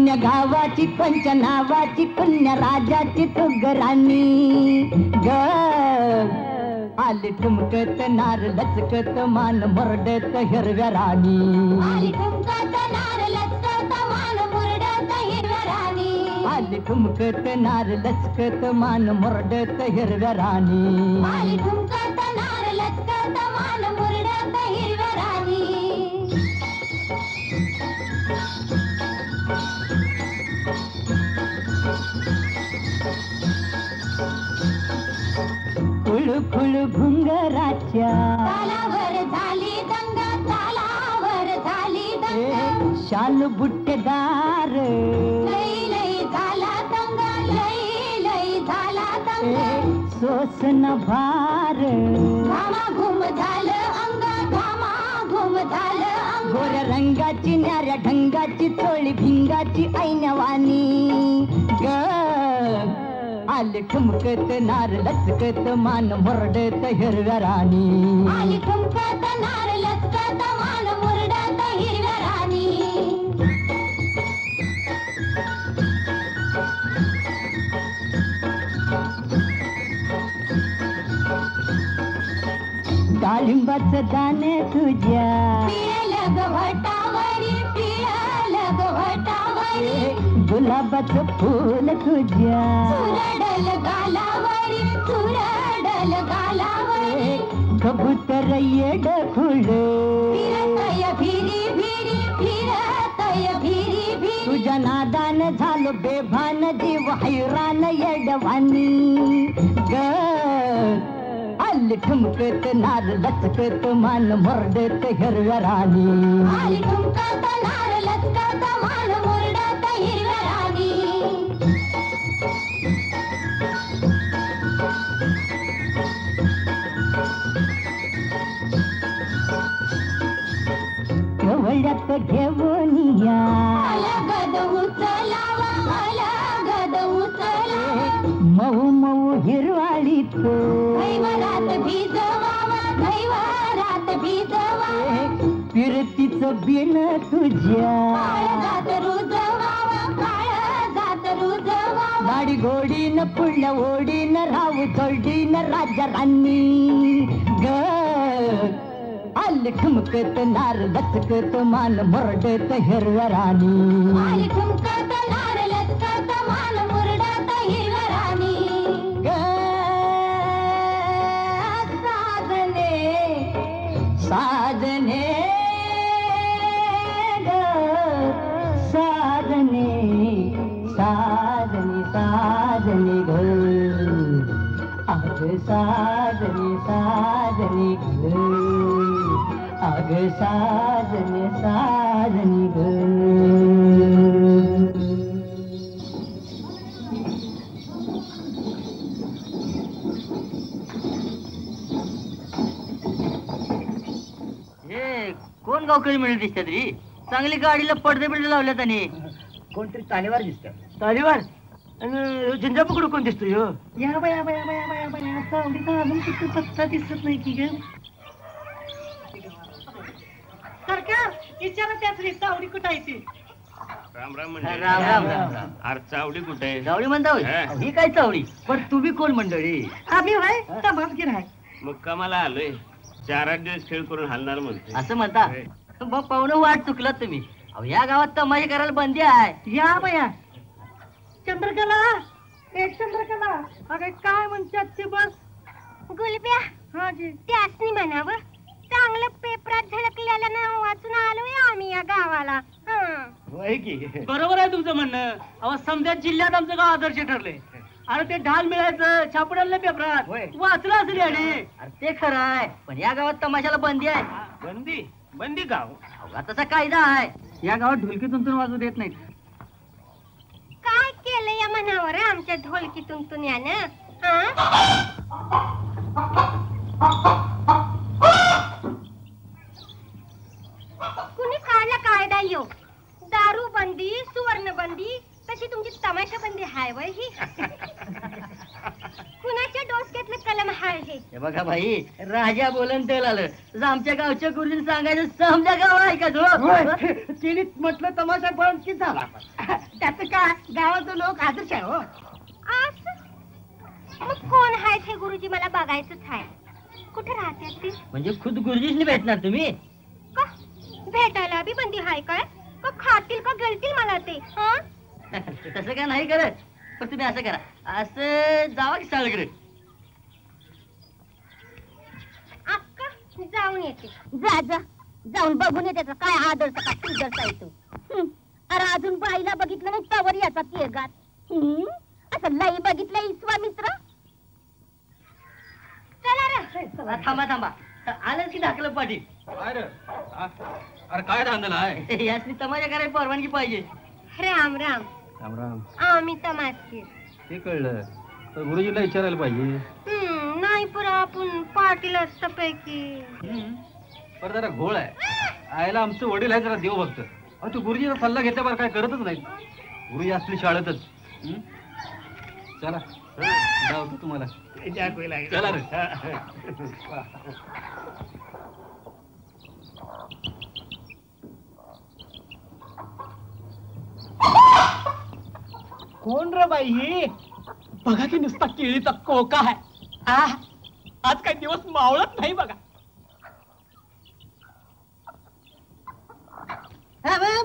पुण्य गावाची पंच नावाची पुण्य राजाची तुगराणी ग आली ठुमकत नार लचकत मान मुरडत हिरव्या राणी आली ठुमकत नार लचकत मान मुरडत हिरव्या राणी आली ठुमकत नार लचकत मान मुरडत हिरव्या राणी आली ठुमकत नार लचकत मान मुरडत हिरव्या राणी खुळ घुंगराच्या तालावर झाली दंगा तालावर झाली दंगा शाल बुट्टेदार लई लई झाला दंगा लई लई झाला दंगा सोसन भार घामाघूम झालं अंग घामाघूम झालं अंग गोऱ्या रंगाची न्याऱ्या ढंगाची चोळी भिंगाची ऐनवानी ग आली ठुमकत नार लचकत मान मुरडत हिरव्या राणी आली ठुमकत नार लचकत मान मुरडत हिरव्या राणी डाळिंबाचं दाणे तुझ्या पिळलं गव्हाटावरी पिळलं गव्हाटावरी गुलाबाचं फूल तुझ्या चुरडल गालावरी चुरडल गालावरी कबूतर येड खुळ फिरतय भिरी भिरी फिरतय भिरी भिरी तुझ्या नादान झालो बेभान जीव हैरान येडवानी ग आली ठुमकत नार लचकत मान मुरडत हिरव्या राणी आली ठुमकत नार लचकत मान मुरडत हिरव्या राणी गवळ्यात घेऊन या अलगद उचलावा अलगद उचलावा मऊ मऊ हिरवाळीत धैवरात भिजवावा धैवरात भिजवावा फिरतीचं बिन तुझ्या काळजात रुजवावा काळजात रुजवावा गाडी घोडीन पुढल्या ओढीन राहू जोडीन राजा राणी ग आली ठुमकत नार लचकत मान मुरडत हिरव्या राणी आली ठुमकत नार लचकत मान मुरडत हिरव्या राणी ग साधने साधने ग साधने साधने साधने ग अग साधने साधने ग अग साधने साधने ग कोण गावकरी मिळून दिसतात रे चांगली गाडीला पडदे बिडदे लावल्या त्याने कोणतरी तालेवार दिसत तालीवार आणि झिंजा पकडू कोण दिसतोय हो या बाया बाया बाया बाया बाया सावडीचा अजून किती पत्ता दिसत नाही की ग सरकार विचारा त्याच रे चावडी कुठं आहे ती राम राम राम राम राम राम अरे चावडी कुठे चावडी म्हणता होय हा. ही काय चावडी पण तुम्ही कोण मंडळी आम्ही व्हाय तमासगीर आहे मग कामाला आलोय 4-8 दिवस खेळ करून हलणार म्हणते असं म्हणता मग पाहुणं वाट चुकलात तुम्ही अहो या गावात तमाशा करायला बंदी आहे या बया चंद्रकला एक चंद्रकला अगं काय म्हणतात ते बस गुलब्या हा जी त्यासनी म्हणावं चांगलं पेपरात झळकलेलं नाव वाचून आलोय आम्ही या गावाला होय की बरोबर आहे तुमचं म्हणणं अहो समजा जिल्ह्यात आमचं गाव आदर्श ठरले अरे ते ढाल मिळायचं छापडाला पेपरात होय. वाचलं असेल याने अरे ते खरं आहे पण या गावात तमाशाला बंदी आहे बंदी बंदी गाव अहो, तसा कायदा आहे या गावात ढोलकी तुमचं वाजू देत नाहीत काय केलं या म्हणावर आमच्या ढोलकी तुंतुण्यानं कुणी काढला कायदा यो दारू बंदी सुवर्ण बंदी तशी तुमची तमाशाबंदी हाय वय ही कुणाच्या डोसक्यातलं कलम हाय हे हे बघा भाई राजा बोलन तेल आलं तसं आमच्या गावच्या गुरुजींनी सांगायचं समजा गाव ऐकायचं तिने म्हटलं तमाशा बंद की झाला त्याचं काय गावाचं लोक आदर्श आहे हो असं मग कोण आहेत हे गुरुजी मला बघायचंच आहे कुठे राहतात ते म्हणजे खुद गुरुजींनी भेटणार तुम्ही का भेटायला बी बंदी हाय काय का खातील का गिळतील मला ते हं? तसं काय नाही करत पण तुम्ही असं करा असं जावा की सगळीकडे अक्का जाऊन येते जा जा जाऊन बघून येते काय आदर्श का सुदर्श आहे तू अरे अजून बाईला बघितलं नाही त्यावर याचा तिरगात असं लई बघितलं विश्वामित्र चला रे थांबा थांबा आलंच की ढाकलं पाटील अरे काय धांदल आहे यासनी तमाशा करायला परवानगी पाहिजे राम राम राम राम आम्ही तमाशकीर ते कळलं तर गुरुजीला विचारायला पाहिजे नाही पर आपण पाटील असतापैकी पर जरा घोळ आहे आयला आमचं वडील आहे जरा देव भक्त अहो तू गुरुजीचा सल्ला घेतल्यावर काय करतच नाही गुरुजी असली शाळेतच चला जाऊ तुम्हाला चला रे कोण रे बाई ही बघा की नुसता केळीचा कोका आहे आज काही दिवस मावळत नाही बघा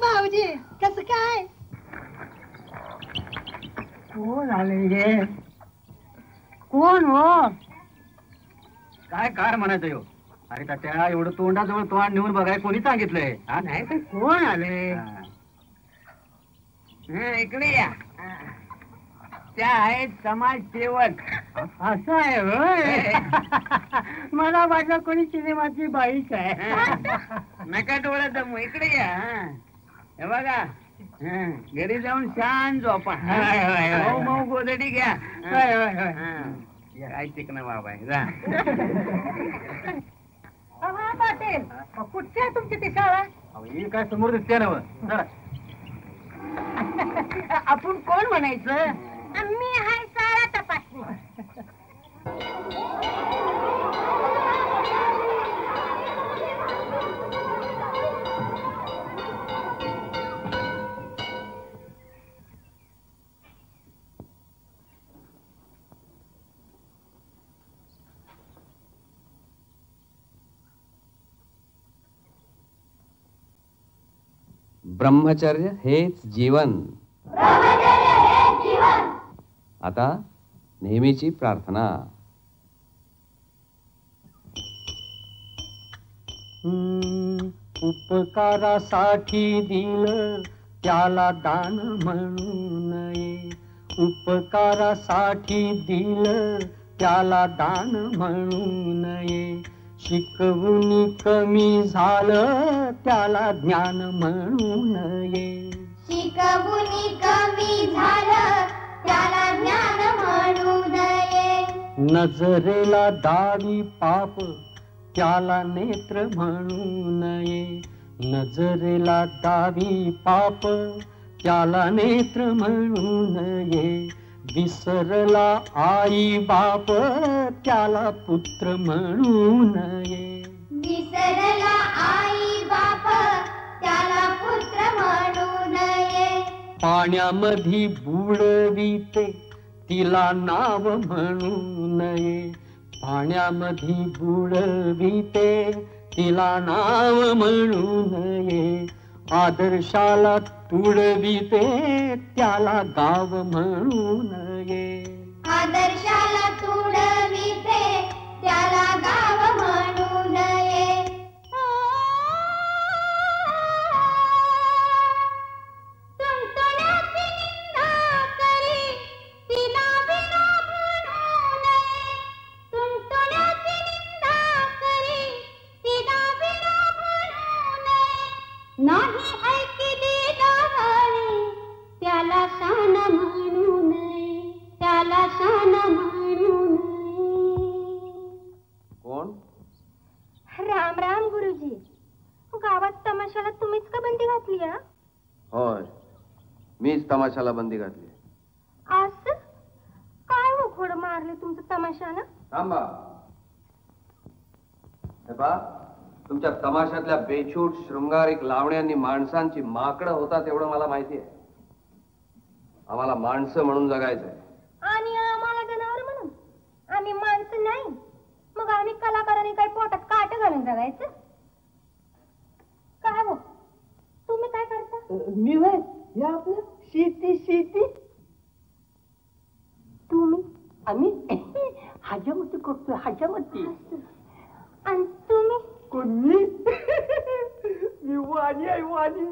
भाऊजी कस काय कोण आले कोण हो काय काय म्हणायचं यो अरे त्या एवढं तोंडाजवळ तोंड नेऊन बघाय कोणी सांगितलंय हा नाही पण कोण आले इकडे या त्या आहेत समाजसेवक असं आहे होय मला वाटलं कोणी सिनेमाची बाईच आहे नका डोळ्यात दमू इकडे या हे बघा घरी जाऊन शांत झोपा मऊ मऊ गोदडी घ्या काय चिकन बाबा आहे जा पाटील कुठची आहे तुमची ती शाळा ही काय समोर दिसते ना आपण कोण म्हणायचं मी हाय सारा तपासणी ब्रह्मचर्य हेच जीवन. आता नेहमीची प्रार्थना. उपकारासाठी दिलं त्याला दान म्हणू नये. उपकारासाठी दिलं त्याला दान म्हणू नये. शिकवून कमी झालं त्याला ज्ञान म्हणू नये. शिकवून कमी झालं त्याला ज्ञान म्हणू नये. नजरेला दावी पाप त्याला नेत्र म्हणू नये. नजरेला दावी पाप त्याला नेत्र म्हणू नये. विसरला आई बाप त्याला पुत्र म्हणू नये. विसरला आई बाप त्याला पुत्र म्हणू नये. पाण्यामध्ये बुडविते तिला नाव म्हणू नये. पाण्यामध्ये बुडविते तिला नाव म्हणू नये. आदर्शाला तुडविते त्याला गाव म्हणू नये. आदर्शाला तुडविते त्याला गाव म्हणू नये. तुंतुण्याची निंदा करी तिला विना म्हणू नये. तुंतुण्याची निंदा करी तिला विना म्हणू नये. नाही ऐकली गावाने त्याला शान म्हणू नये. त्याला शान म्हणू नये. कोण? मीच तमाशाला बंदी घातली. असं काय हो घोड मारले तुमचं तमाशानं? थांबा. हे पहा, तुमच्या तमाशातल्या बेछूट शृंगारिक लावण्यांनी माणसांची माकडं होतात एवढं मला माहिती आहे. आम्हाला माणसं म्हणून जगायचंय. आणि आम्हाला जनावर म्हणून? आम्ही माणसं नाही, मग आम्ही कलाकारांनी काही पोटात काट घालून जगायचं? काय हो तुम्ही काय करता? मी वय हे आपलं शेती तुम्ही? आम्ही हजामती करतोय, हजामती. आणि तुम्ही? कोणी मी वाणी आहे, वाणी.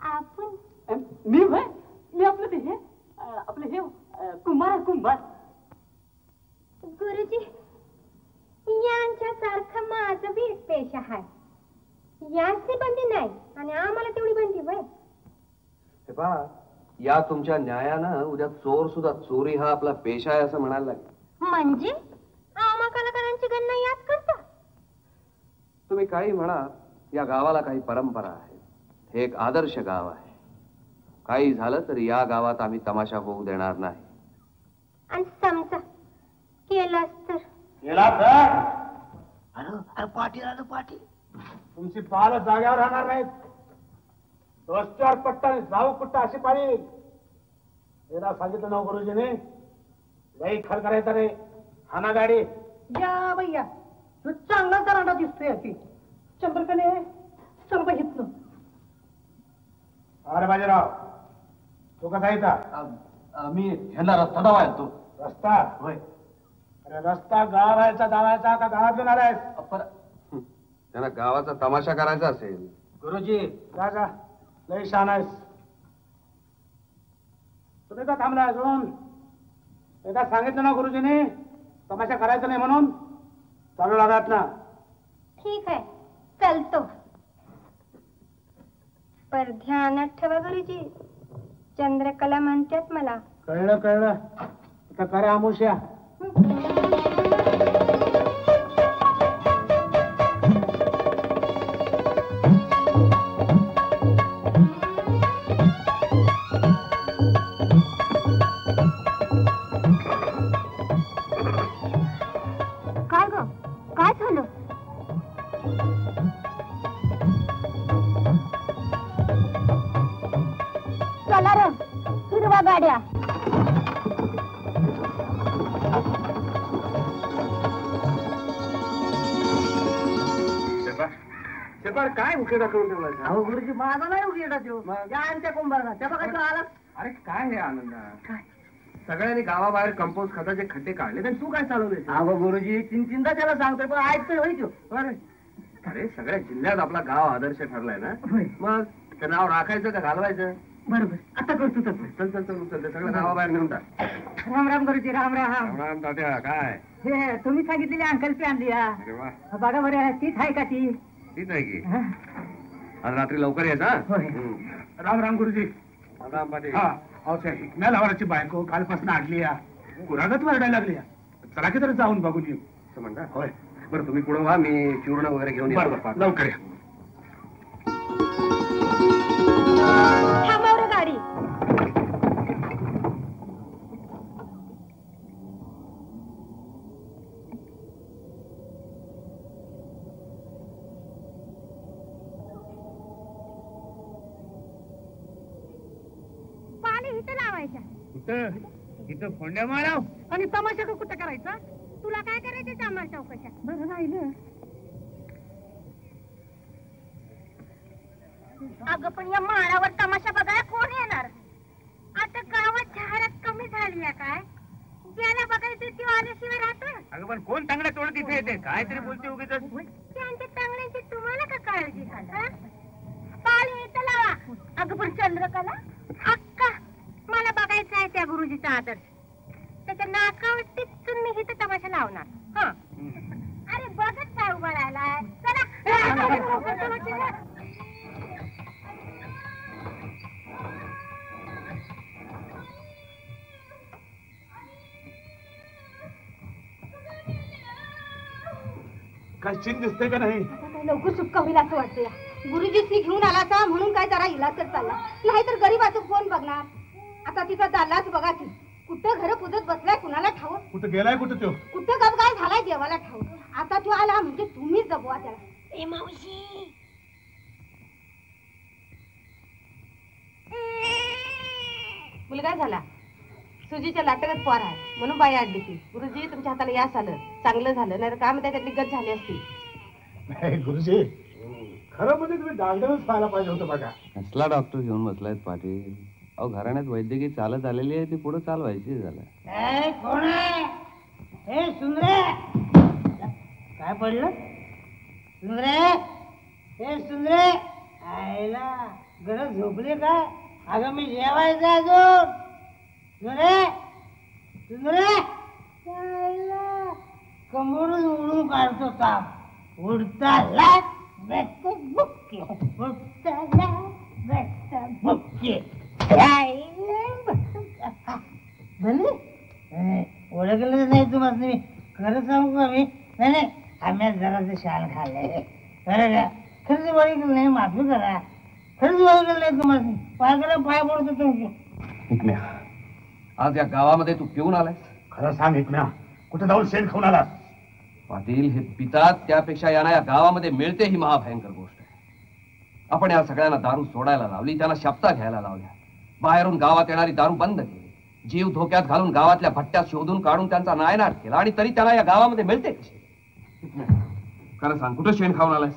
आपण? मी वय मी आपलं ते हे आपलं हे कुंभार. गुरुजी यांच्यासारखं माझं बी एक पेशा आहे. यांची बंदी नाही आणि आम्हाला तेवढी बंदी वय. हे पहा, या तुमच्या न्यायानं उद्या चोर सुद्धा चोरी हा आपला पेशा आहे असं म्हणायला लागेल. म्हणजे आम्हा कलाकारांची गणना याच करता? तुम्ही काही म्हणा, या गावाला काही परंपरा आहे. हे एक आदर्श गाव आहे. काही झालं तरी या गावात आम्ही तमाशा होऊ देणार नाही. आणि समजा केलास तर? अरे पाटील आलं, पाटील. तुमची पाल जाग्यावर राहणार नाहीत. रस्त्यावर पट्टा जाऊ कुठं अशी पाळी. याला सांगितलं ना गुरुजीने, लई खर करायचा रे. हाना गाडी. या भैया तू चांगला दराडा दिसतोय की. चंद्रकने चल बघितलं. अरे बाजीराव, तू कसा येता? मी ह्यांना रस्ता दावा येतो. रस्ता? होय. अरे रस्ता गावायचा दावायचा का गावात घेणार आहेस? त्यांना गावाचा तमाशा करायचा असेल. गुरुजी जा जा, लई शान आहेस. तुम्ही का थांबलाय अजून? एकदा सांगितलं ना गुरुजीने तमाशा करायचा नाही म्हणून. चालू लागात ना. ठीक आहे, चलतो. पर ध्यानात ठेवा गुरुजी, चंद्रकला म्हणतात मला. कळलं. आता करा आमुष्या. काय ग, काय झालं? चला र, हिरवा गाड्या. शेपार काय उकेडा करून ठेवलाय? अहो गुरुजी माझा नाही उघडा तो यांच्या कुंभारला. त्या बघा आला. अरे काय हे आनंद? सगळ्यांनी गावाबाहेर कंपोस्ट खताचे खड्डे काढले आणि तू काय चालवले? अहो गुरुजी चिंता त्याला सांगतोय पण ऐकतोय होय तो. अरे सगळ्या जिल्ह्यात आपला गाव आदर्श ठरलाय ना. मग ते नाव राखायचं का घालवायचं? बरोबर, आता करतो चल ते सगळं गावाबाहेर नेऊन टाक. राम गुरुजी. राम राम तात्या. काय हे तुम्ही सांगितलेली अंकल्पी आणली. अरे वा, बघा बरं तीच आहे का ती? तीच आहे की. आज रात्री लवकर यायचा. राम गुरुजी. राम पाटील. हा लावाची बायको कालपासून आडली या कुरागत वरडायला लागली. चला की तरी जाऊन बघून येऊ असं म्हणता. होय बरं, तुम्ही पुढे व्हा, मी चूर्ण वगैरे घेऊन येतो. लवकर या. थांबव रे गाडी. पाणी इथं लावायच्या. इथं फोंड्या माराव आणि तमाशा का कुठं करायचा? तुला काय करायचं तमाशा चौकशा? बरं राहिलं. अगं पण या माळावर तमाशा बघायला कोण येणार? आता गावात जाहिरात कमी झाली आहे काय? ज्याला बघायचं ती आल्याशिवाय राहतो. अगं पण कोण तांगड्या तोडत इथे येते? काहीतरी बोलते उगीच. त्यांच्या चांगल्याची तुम्हाला का काळजी झाली? पाणी इथं लावा. अगं पण चंद्रकला अक्का मला बघायचं आहे त्या गुरुजीचा आदर्श. त्याच्या नाकावर टिचून मी इथं तमाशा लावणार. हा अरे बघत काय उभा राहिलाय? चला. काय चिन दिसते का नाही? लवकर सुटका होईल असं वाटतंय. गुरुजीची घेऊन आला का म्हणून काय जरा इलाज तर चालला, नाहीतर गरीबाचं कोण बघणार. आता तिचा चाललाच बघा की, कुठं घर पुजत बसलाय कुणाला ठाऊक, कुठं गेलाय कुठं तो, कुठं गप काय झालाय देवाला ठाऊक. आता तो आला म्हणजे तुम्हीच जगवा त्याला. ए मावशी, मुलगा झाला, सुजीच्या लाटकच पोर आहे म्हणून बाई आणली ती. गुरुजी तुमच्या हाताला यास आलं, चांगलं झालं, नाही तर काय म्हणतात त्यातली गत झाली असती. नाही गुरुजी, खरं म्हणजे तुम्ही डॉक्टरच पाहायला पाहिजे होतं बघा. कसला डॉक्टर घेऊन बसलायत पाटील? अहो घराण्यात वैद्यकीय चालत आलेली आहे, ती पुढे चालवायची झालं. कोण आहे? हे सुंदरे, काय पडलं? सुंदरे, हे सुंदरे, आईला गरज झोपली काय? अगं मी जेवायचं अजून. सुंदरे, सुंदरे, आईला कमरून उडून काढतो ताप. उडताला बेट बुक्के, उडताला बेट बुक्के. ओळखलं नाही तुम्हाला, मी खरं सांगू का? मी नाही आम्ही जराचं शाल खाल्लंय. खरंच बळी केलं नाही, माफी करा. खरंच बळी केलं नाही तुम्हाला, पाय करा, पाय पडतो तुमची. आज या गावामध्ये तू पिऊन आलाय? खरं सांग इकम्या, कुठे जाऊन शेण खाऊन आलास? पाटील, हे पितात त्यापेक्षा यांना या गावामध्ये मिळते ही महाभयंकर गोष्ट आहे. आपण या सगळ्यांना दारू सोडायला लावली, त्यांना शपथा घ्यायला लावल्या, बाहेरून गावात येणारी दारू बंद केली, जीव धोक्यात घालून गावातल्या भट्ट्या शोधून काढून त्यांचा नायनाट केला, आणि तरी त्यांना या गावामध्ये मिळते कशी? खरं सांग, कुठं शेण खाऊन आलायस?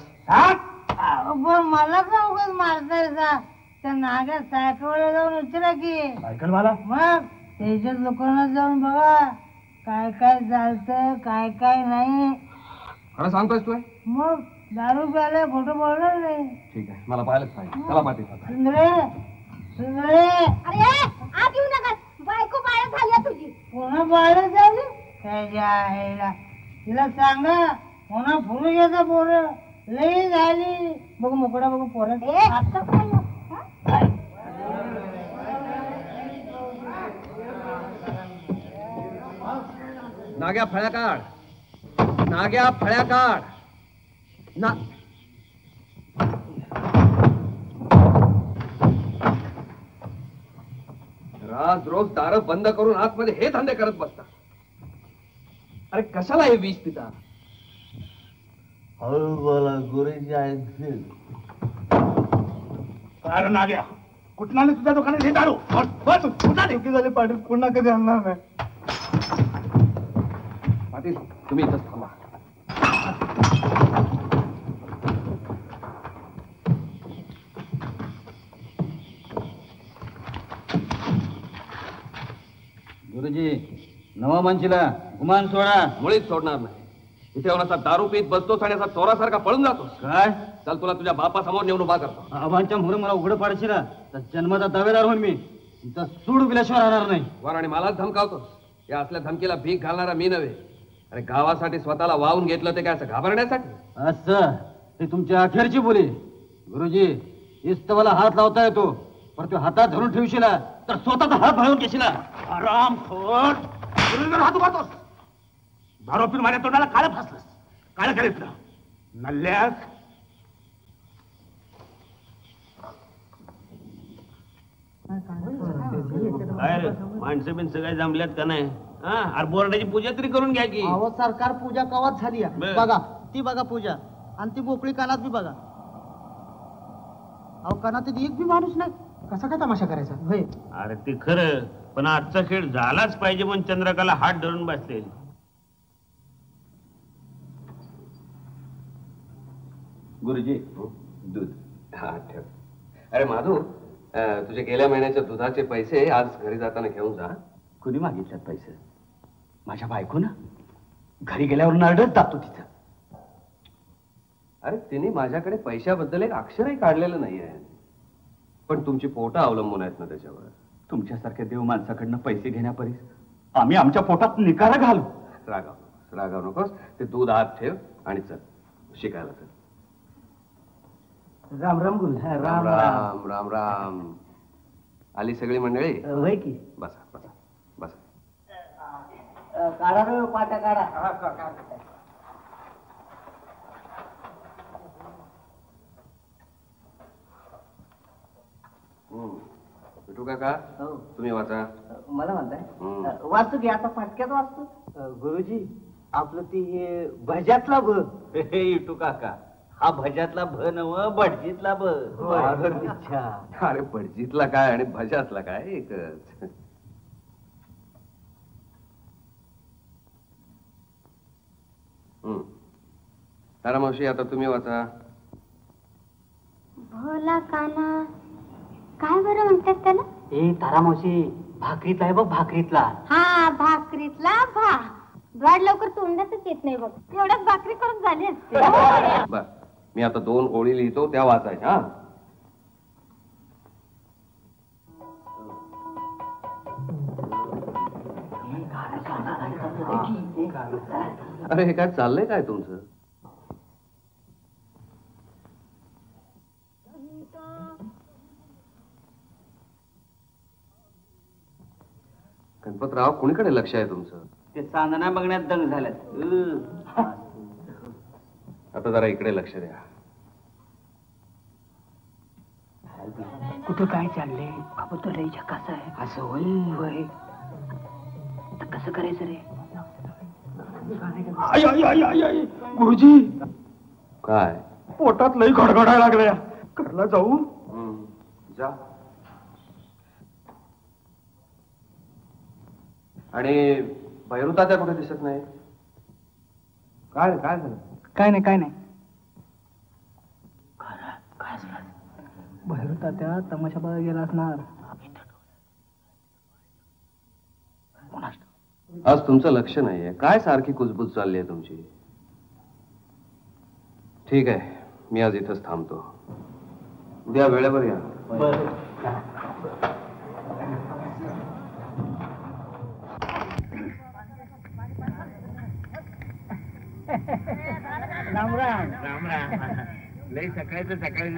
पण मला का उगाच मारताय का? त्या नाग्या सायकलवर जाऊन विचारा की. सायकल मला मग त्याच्या दुकानात जाऊन बघा काय काय चालतं, काय काय नाही. खरं सांगतोयस तू? मग दारू प्यायला खोटं बोलणार नाही. ठीक आहे, मला पाहायलाच पाहिजे. चला पाटील. सुंदरे, सुंदरे, अरे आत येऊ नका, बायको बाळत झाली तुझी. पुन्हा बाळत झाली त्याच्या आईला. तिला सांगा पुन्हा फुलं घ्यायचा पोरं लई झाली. बघू मोकळा बघू पोरं. नाग्या फळ्या काढ, नाग्या फळ्या काढ. राज रोज दार बंद करून आतमध्ये हे धंदे करत बसता. अरे कशाला हे विष पिता? हळू बोला, गुरुजी ऐकतील. अरे नाग्या, कुठला नाही तुझ्या दुकानात हे दारू? कुठला नाही झाले पाटील, पुन्हा कधी आणणार नाही. पाटील, तुम्ही इथंच थांबा. गुरुजी, नवा माणशीला गुमान सोडा. मुळीच सोडणार नाही. इथे येऊन असा दारू पीत बसतोस आणि असा चोरासारखा पळून जातोस. काय? चल, तुला तुझ्या बापासमोर नेऊन उभा करतो. आबांच्या मुळे मला उघड पाडशील ना, तर जन्माचा दावेदार होईन मी. तुमचा सूड पिल्याशिवाय राहणार नाही. वर आणि मलाच धमकावतोस. या असल्या धमकीला भीक घालणारा मी नव्हे. अरे गावासाठी स्वतःला वाहून घेतलं ते काय असं घाबरण्यासाठी? असं ते तुमच्या अखेरची बोली. गुरुजी, इस्तवाला हात लावता येतो, पण तो हातात धरून ठेवशील तर स्वतःचा हात भाळून घेशील. आराम खोट, हात उभारतोस. दारू पिऊन माझ्या तोंडाला काळ फासलंस. काळ करीतलं नल्ल्यास. काय रे, माणसं बिनसं काय जमल्यात का नाही? अरे बोर्डाची पूजा तरी करून घ्या की. अहो सरकार पूजा कवाच झाली बर. बघा, ती बघा पूजा, आणि ती गोकळी कानात बी बघा. अहो कानात एक बी माणूस नाही, कसा काय तमाशा करायचा? होय, अरे ते खरं, पण आजचा खेळ झालाच पाहिजे म्हणून चंद्रकाला हात धरून बसते. गुरुजी, दूध. हा ठेव. अरे माधू, तुझे गेल्या महिन्याच्या दुधाचे पैसे आज घरी जाताना घेऊन जा. कुणी मागितल्यात पैसे? माझ्या बायकोनं. घरी गेल्यावर नरडत जातो तिथं. अरे तिने माझ्याकडे पैशाबद्दल एक अक्षरही काढलेलं नाही आहे, पण तुमची पोटं अवलंबून आहेत ना त्याच्यावर. तुमच्यासारख्या देव माणसाकडनं पैसे घेण्यापरीस आम्ही आमच्या पोटात निकारा घालू. रागाव नकोस. ते दूध आत ठेव आणि चल शिकायला चल. राम राम गुरु. राम राम राम राम. आली सगळी मंडळी? होय की. बसा बसा बसा. काढा रे पाट्या काढा. विठू काका तुम्ही वाचा. मला म्हणताय वाचतो की आता फाटक्यात वाचतो. गुरुजी आपलं ती भज्यातला भ इटू काका हा भज्यातला भ नव भटजीतला भ. अरे भटजीतला काय आणि भज्यातला काय एकच. तारामावशी आता तुम्ही वाचा. भोला काना काय बरं म्हणतात त्याला? ए तारामावशी भाकरीतला आहे बघ भाकरीतला. हा भाकरीतला भा. द्वाड लवकर तोंडातच येत नाही बघ. एवढ्याच भाकरी करून झाली असते. बर मी आता 2 ओळी लिहितो त्या वाचायच्या. हा अरे हे काय चाललंय काय तुमचं? गणपतराव कुणीकडे लक्ष आहे तुमचं? ते चांदण्या बघण्यात दंग झाल्यात. आता जरा इकडे लक्ष द्या. कुठं काय चाललंय बाबा? तो लय झकास आहे. असं होय. कसं करायचं रे? गुरुजी काय पोटात लई गडगडायला लागल्या. घरला जाऊ? जा. आणि भैरू तात्या कुठे दिसत नाही? काय काय झालं? काय नाही काय भैरू तात्या तमाशा बघायला गेला असणार. आज तुमचं लक्ष नाहीये. काय सारखी कुजबूज चालली आहे तुमची? ठीक आहे मी आज इथंच थांबतो. उद्या वेळेवर या. राम राम. राम राम. लई सकाळचं सकाळी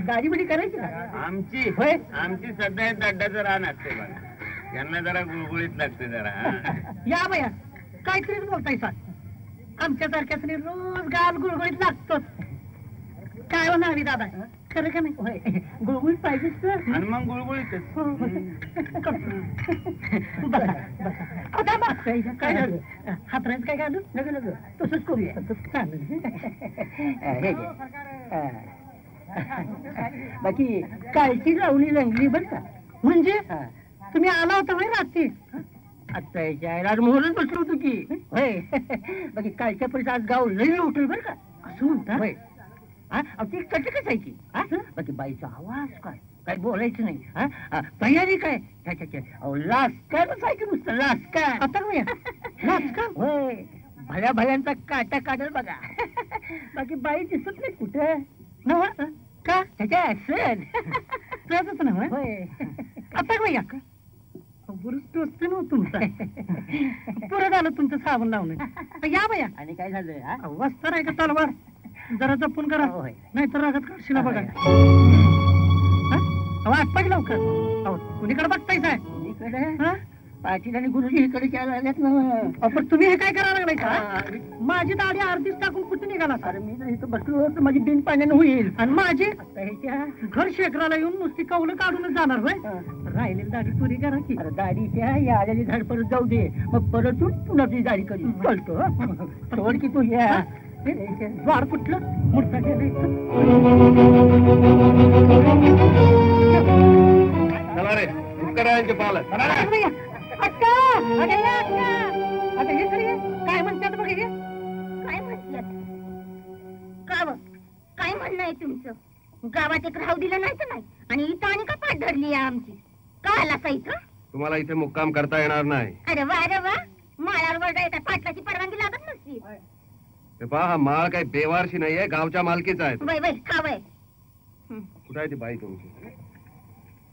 गाडी बिडी करायची का? आमची सध्या दड्डाचं रान असते बघा. यांना जरा गुळगुळीत लागते जरा. या बाया काहीतरीच बोलताय सर. आमच्या सारख्याच रोज गाल गुळगुळीत लागतोच. काय होणार दादा? खरं का नाही? होय गुळगुळीत पाहिजेच तर. आणि मग गुळगुळीतच. काय झालं? हातरायचं काय घालू? नगर नगर तसंच करूया. बाकी कालची लावणी रंगली बर का? म्हणजे तुम्ही आला होता होय रात्री? आता मोहरच बसलो होतो की. होय बाकी कालच्या पैसा आज गाव लई उठल बर का? असं म्हणता? होय ती कटकच आहे की. बाकी बाईचा आवाज काय काय बोलायचं नाही. तयारी काय लास्कारच आहे की नुसतं लास्कार. आता लास्कार होय भल्या भल्यांचा काटा काढल बघा. बाकी बाई दिसत नाही कुठे नव का? त्याच्या असेल त्याच ना होय. आता भैया का बरंच टोचते ना तुमचा. पुरं झालं तुमचं साबण लावणं. या भैया. आणि काय झालं? वस्तर आहे का तलवार? जरा जपून करा नाहीतर रागात काढशील बघा. वाटपाय लवकर. कुणीकडे बघताय साहेब? कुणीकडे? पाटील आणि गुरुजी इकडे घ्यायला आल्यात ना. पण तुम्ही हे काय करायला लागलाय का? माझी दाढी अर्धीच टाकून कुठे निघाला? अरे मी जर इथं बसलो तर माझी बिन पाण्यानं होईल. आणि माझी घर शेखराला येऊन नुसती कौलं काढूनच जाणार होय. राहिलेली दाढी पुरी करा की. अरे दाढीच्या या आलेली झाड परत जाऊ दे. मग परत पुन्हा तुझी दाढी करी. चालतो सोड की तू या. द्वार कुठलं मुडता चला रे उपकरांचे पालक. काय म्हणतात बघ हे? काय म्हटलं? काय म्हणणं आहे तुमचं? गावात एक राहू दिलं नाही तर नाही आणि इथं आणि का पाठ धरली आहे आमची? काय आला इथं? तुम्हाला इथे मुक्काम करता येणार नाही. अरे वा माळावर वरडा येतात. पाटलाची परवानगी लागत नसती. ते पहा हा माळ काही बेवारशी नाहीये. गावच्या मालकीचा आहे. वय खावय. कुठे आहे ती बाई तुमची?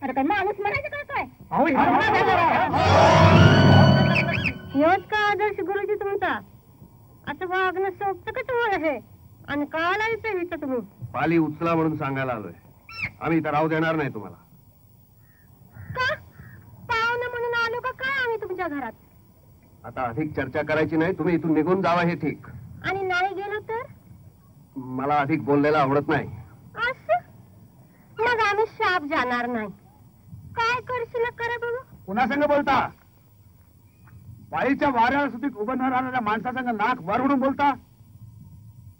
अरे काय माणूस म्हणायचं का काय? हेच का आदर्श गुरुजी तुमचा? असं वागणं सोपतं का तुम्हाला हे? आणि का लायचं इथं तुम्ही? पाली उचला म्हणून सांगायला आलोय. आम्ही इथं राहू देणार नाही तुम्हाला. का? पाहुणं म्हणून आलो का काय आम्ही तुमच्या घरात? आता अधिक चर्चा करायची नाही. तुम्ही इथून निघून जावा हे ठीक. आणि नाही गेलो तर? मला अधिक बोललेला आवडत नाही. असं शाप जाणार नाही. काय करशील करा बघू. पुन्हा संग बोलता बाईच्या वाऱ्यावर सुधी उभं न राहणाऱ्या माणसासंग नाक वर उडून बोलता.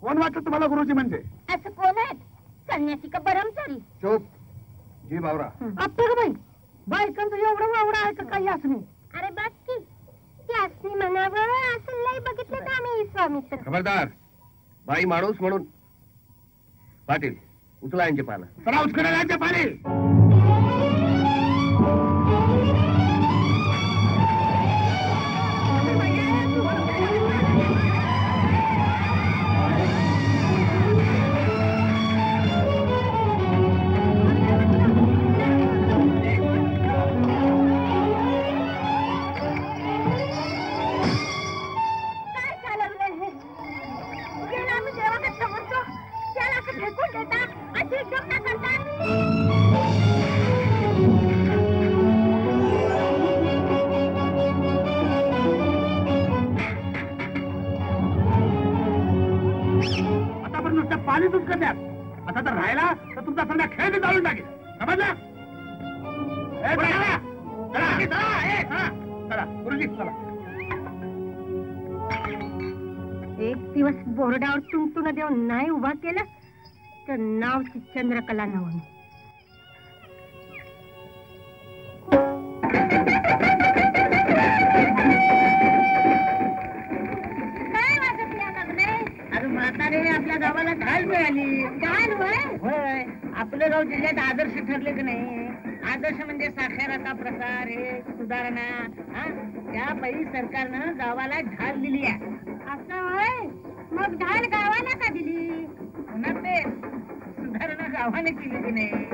कोण वाटतं तुम्हाला गुरुजी म्हणजे? असं कोण आहेत? संन्यासी का ब्रह्मचारी? चोप जी बावरा. आपलं बाई बायकांचं एवढं वावडं आहे का काही असं नाही. अरे बघ की त्यासनी म्हणावं असं लई बघितलं का आम्ही स्वामी तर. खबरदार बाई माणूस म्हणून. पाटील उचला यांचे पानं. चला उचकडे यांचे पाणी. पाणी दूध करण्यात आता तर राहिला तर तुमचा सगळा खेळ मी जाळून टाकेल. समजला? चला गुरुजी चला. एक दिवस बोर्डावर तुंतुन देऊन नाही उभा केला तर नाव चंद्रकला नवमी. म्हातारे आपल्या गावाला ढाल मिळाली. ढाल होय. आपलं गाव जिल्ह्यात आदर्श ठरले की नाही. आदर्श म्हणजे साक्षरता प्रसार हे सुधारणा. त्या बाई सरकारनं गावाला ढाल दिली आहे. असं होय. मग ढाल गावाला का दिली? पुन्हा ते सुधारणा गावाने केली की नाही.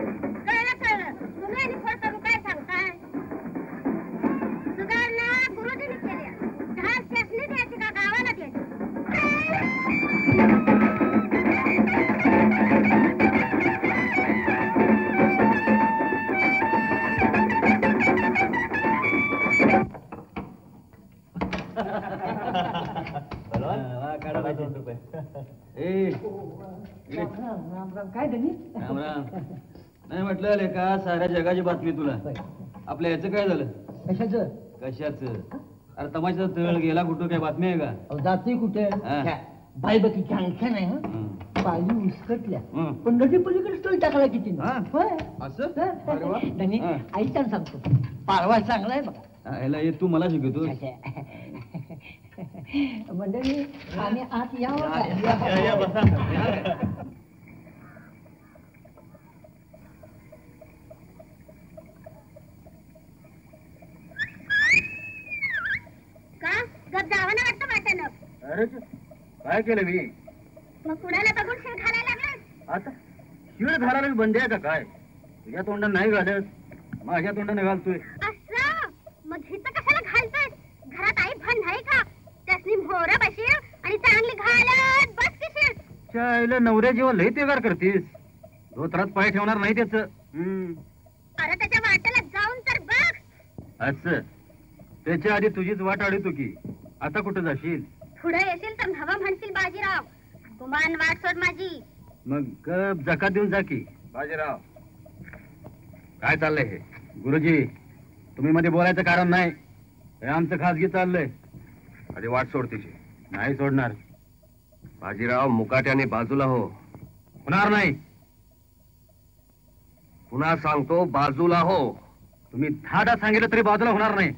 कळलं. तुम्ही आणि फोन करून काय सांगताय? सुधारणा गुरुजीने केल्या. ढाल शासनी द्यायची का गावाला द्यायची? काय त्यांनी राम राम. नाही म्हटलं लेका साऱ्या जगाची बातमी तुला. आपल्या याचं काय झालं? कशाचं? कशाचं? अरे तमाशाचा तळ गेला कुठं? काय बातमी आहे का? जाते कुठे? बाई बघी छान आहे. पायी उसकटल्या पण नदी पलीकडे तोल टाकला किती. असं त्यांनी आई छान सांगतो. पारवा चांगला आहे बघा. याला ये तू मला शिकवतो. मंडळी आम्ही आत यावं. का गप जावं ना वाटतं वाटेनं. अरे काय केलं मी? मग कुणाला बघून शिव घालायला लागलास? आता शिळ घालायला बंदी आहे का काय? तुझ्या तोंडात नाही घालत माझ्या तोंडाने घालतोय. असं मग हिचं कशाला घालतोय? घरात आई पण नाही का? त्यासनी मोहर बशील आणि चांगली घालत बस किशील. चायला नवऱ्या जेव्हा लई तेगार करतीस धोत्रात पाय ठेवणार नाही त्याच. अरे त्याच्या वाटेला जाऊन तर बघ. असं त्याच्या आधी तुझीच वाट आडतो की. आता कुठं जाशील? पुढे येशील तर हवा म्हणशील बाजीराव. गुमान वाट सोड माझी. मग गप जकात देऊन जा की. बाजीराव काय चाललंय हे? गुरुजी तुम्ही मध्ये बोलायचं कारण नाही. हे आमचं खासगी चाललंय. आधी वाट सोड तिची. नाही सोडणार. बाजीराव मुकाट्याने बाजूला हो. होणार नाही. पुन्हा सांगतो बाजूला हो. तुम्ही 10दा सांगितलं तरी बाजूला होणार नाही.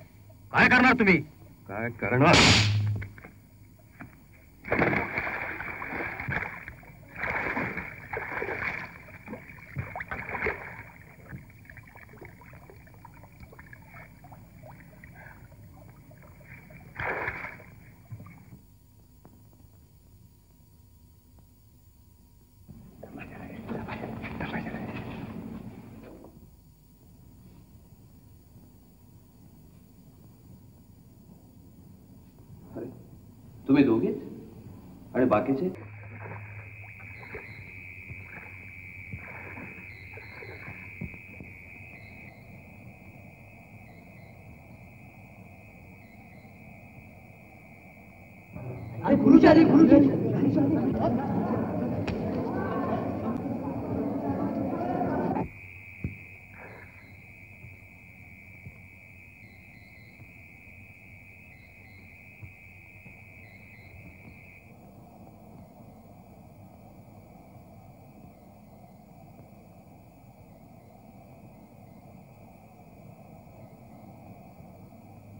काय करणार तुम्ही? काय करणार? तुम्ही दोघेच आणि बाकीचे? अरे गुरुजी आले. गुरुजी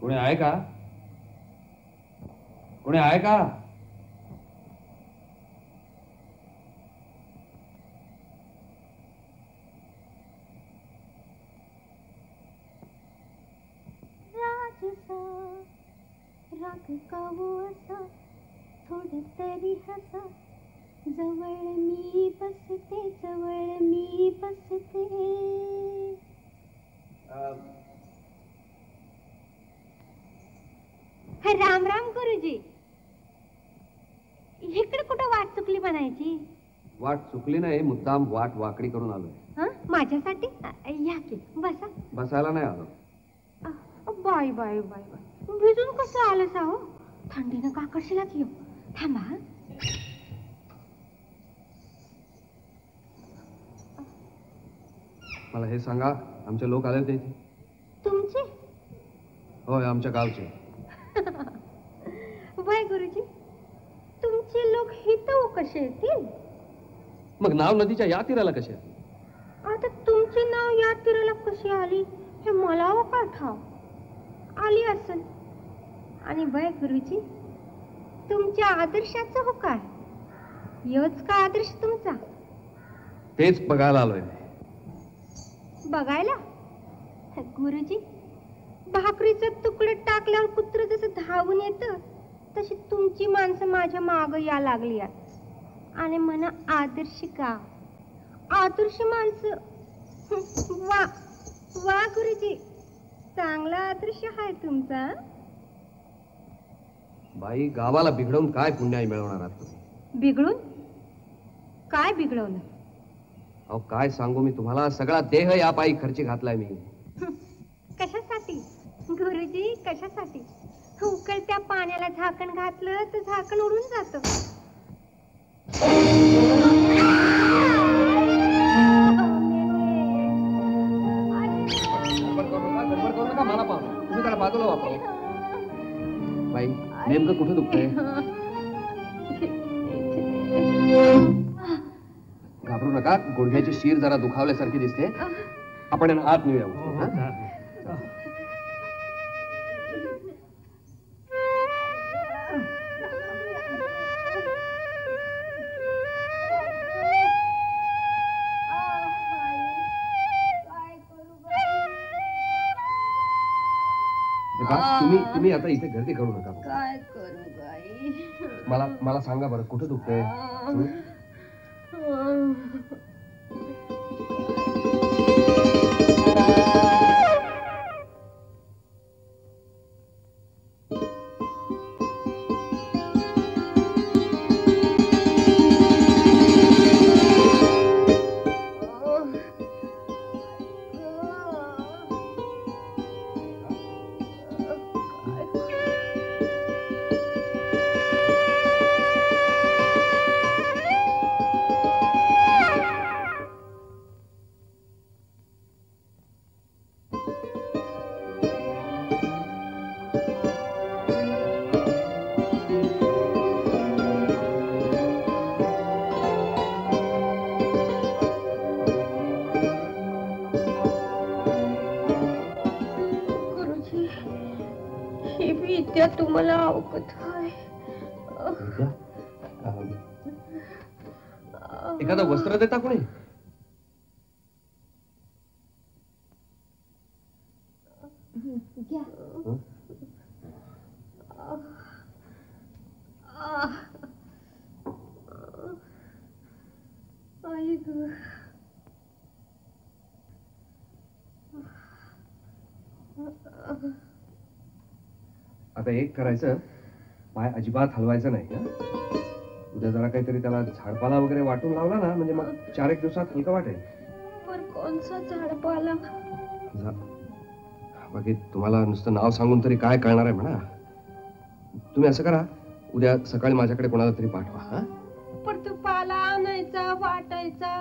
कोणी आहे का? कोणी आहे का? राग कावो असा थोड तरी हसा जवळ मी बसते जवळ मी बसते. राम राम गुरुजी. इकडे कुठं वाट चुकली म्हणायची? वाट चुकली नाही, मुद्दाम वाट वाकडी करून आलोय. माझ्यासाठी या की बसा. बसायला नाही आलो. बाय बाय बाय बाय भिजून कसं आलं सा हो? थंडीनं काकडशीला की हो. थांबा. मला हे सांगा, आमचे लोक आले होते इथे? तुमचे? होय, आमच्या गावचे. वय गुरुजी, तुमचे लोक इथं कसे येतील? मग नाव नदीच्या या तीराला कसे? आता तुमचे नाव या तीराला कशी आली हे मला का ठाव. आली असेल. आणि वय गुरुजी, तुमच्या आदर्शाचं हो काय? योच का आदर्श तुमचा? तेच बघायला आलोय. बघायला? गुरुजी, भाकरीचं तुकडे टाकल्यावर कुत्र जसं धावून येतं तशी तुमची माणसं माझ्या माग या लागली आणि म्हणा आदर्श का? आदर्श माणसं. वा वा गुरुजी, चांगला आदर्श आहे तुमचा. बाई, गावाला बिघडवून काय पुण्याई मिळवणार आहात तुम्ही? बिघडून? काय बिघडवलं? अहो काय सांगू मी तुम्हाला, सगळा देह या पायी खर्ची घातलाय मी. कशासाठी गुरुजी, कशासाठी? उकळत्या पाण्याला झाकण घातलं तर झाकण उडून जातं. मला पाहू, तुम्ही त्याला बाजूला वापरा. बाई, नेमकं कुठं दुखतंय? घाबरू नका, गुडघ्याची शीर जरा दुखावल्यासारखी दिसते. आपण यांना आत नेऊया. तुम्ही आता इथे गर्दी करू नका. काय करू बाई? मला सांगा बरं, कुठं दुखतंय? तुम्हाला अवगत आहे. एखादं वस्त्र देता कोणी? आता एक करायचं, पाय अजिबात हलवायचं नाही. उद्या जरा काहीतरी त्याला झाडपाला वगैरे वाटून लावला ना, म्हणजे मग 4-1 दिवसात हलका वाटेल. पण कोणसा झाडपाला? बाकी तुम्हाला नुसतं नाव सांगून तरी काय कळणार आहे म्हणा. तुम्ही असं करा, उद्या सकाळी माझ्याकडे कोणाला तरी पाठवा. पण तो पाला आणायचा, वाटायचा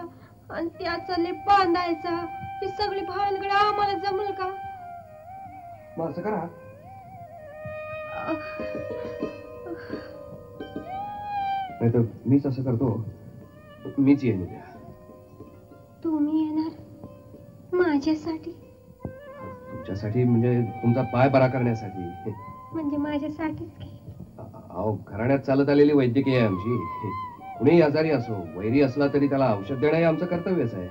आणि त्याचा लेप बांधायचा, ही सगळी भानगड आम्हाला जमल का? मग असं करा, नाही तर मीच असं करतो, मीच येईन उद्या. तुम्ही येणार माझ्यासाठी? तुमच्यासाठी म्हणजे तुमचा पाय बरा करण्यासाठी. म्हणजे माझ्यासाठीच की. अहो घराण्यात चालत आलेली वैद्यकीय आहे आमची. कुणीही आजारी असो, वैरी असला तरी त्याला औषध देणं हे आमचं कर्तव्यच आहे.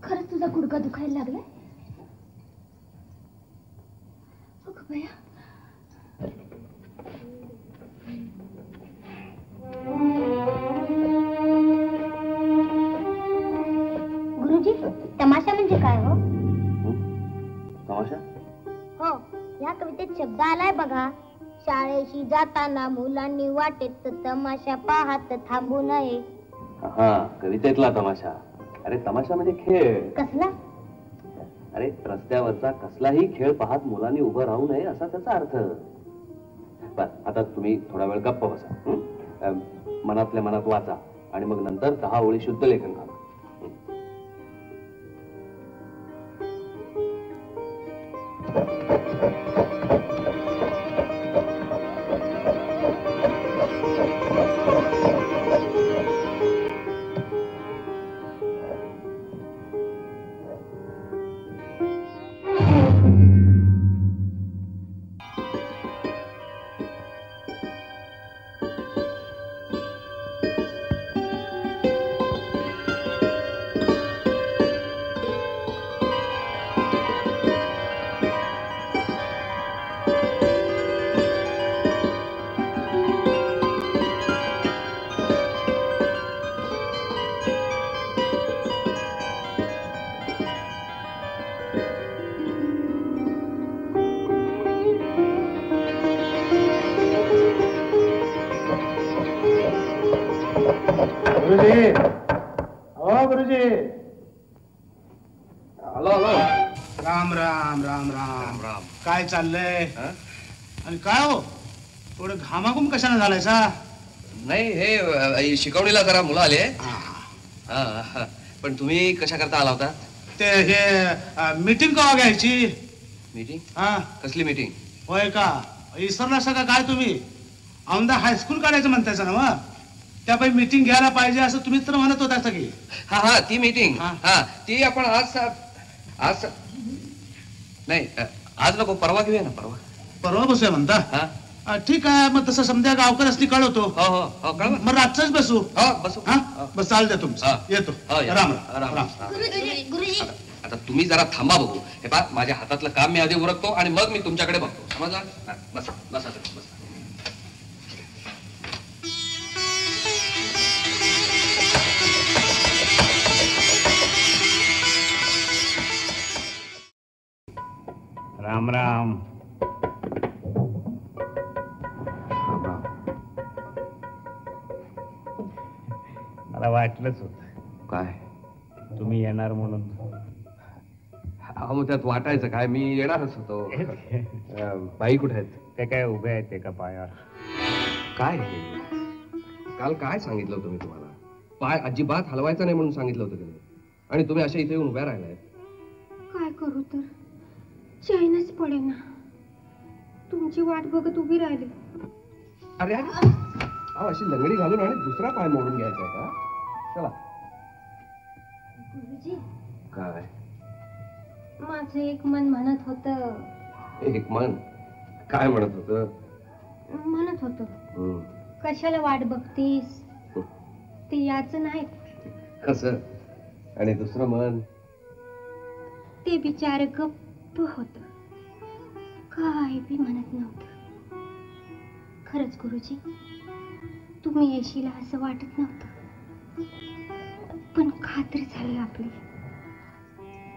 खरंच तुझा गुडघा दुखायला लागलाय? बया गुरुजी, तमाशा म्हणजे काय हो? तमाशा? हो, या कवितेत शब्द आलाय बघा. शाळेशी जाताना मुलांनी वाटेत तमाशा पाहत थांबू नये. हा, कवितेतला तमाशा. अरे तमाशा म्हणजे खेळ. कसला? अरे रस्त्यावरचा कसलाही खेळ पाहत मुलांनी उभं राहू नये असा त्याचा अर्थ. आता तुम्ही थोडा वेळ गप्प बसा, मनातल्या मनात वाचा आणि मग नंतर 10 ओळी शुद्ध लेखन करा. गुरुजी, हो गुरुजी. Hello hello. राम राम राम राम राम. काय चाललंय? आणि काय हो थोडं घामाघूम कशाने झालायचा? नाही हे शिकवणीला जरा मुलं आले. पण तुम्ही कशा करता आला होता? ते हे मीटिंग कवा घ्यायची? मीटिंग? हा, कसली मीटिंग? होय का? इसरला सगळं काय तुम्ही औंधा हायस्कूल काढायचं म्हणतायचं ना? मग त्यापैकी मीटिंग घ्यायला पाहिजे असं तुम्हीच तर म्हणत होता की. हा हा, ती मीटिंग. हा, ती आपण आज नाही, आज नको, परवा घेऊया ना. परवा बसूया म्हणता? ठीक आहे, मग तसं समजा गावकऱ्यांनी कळवतो. हो हो हो, कळवा. मग रातच बसू. हो बसू. हा, बस चाल द्या तुमचं. येतो. राम राम राम. गुरुजी, आता तुम्ही जरा थांबा बघू. हे पहा, माझ्या हातातलं काम मी आधी उरकतो आणि मग मी तुमच्याकडे बघतो. समजला? बसा बसा बसा. राम राम. मला वाटलंच होत काय तुम्ही येणार म्हणून. अहो त्यात वाटायचं काय, मी येणारच होतो. बाई कुठे आहेत? ते काय उभे आहेत एका पायावर. काय काल काय सांगितलं होतं मी तुम्हाला? पाय अजिबात हलवायचा नाही म्हणून सांगितलं होतं तुम्ही, आणि तुम्ही अशा इथे येऊन उभ्या राहिलाय. काय करू तर चैनच पडेना. तुमची वाट बघत उभी राहिली. अरे अहो अशी लंगडी घालून आणि दुसरा पाय मोडून घ्यायचा का? चला. गुरुजी, काय? माझं एक मन म्हणत होत. एक मन काय म्हणत होत? म्हणत होत कशाला वाट बघतीस, ते याच नाही. कसं? आणि दुसरं मन? ते बिचार गप्प होत, काय बी म्हणत नव्हतं. खरंच गुरुजी, तुम्ही येशील असं वाटत नव्हतं, पण खात्री झाली आपली.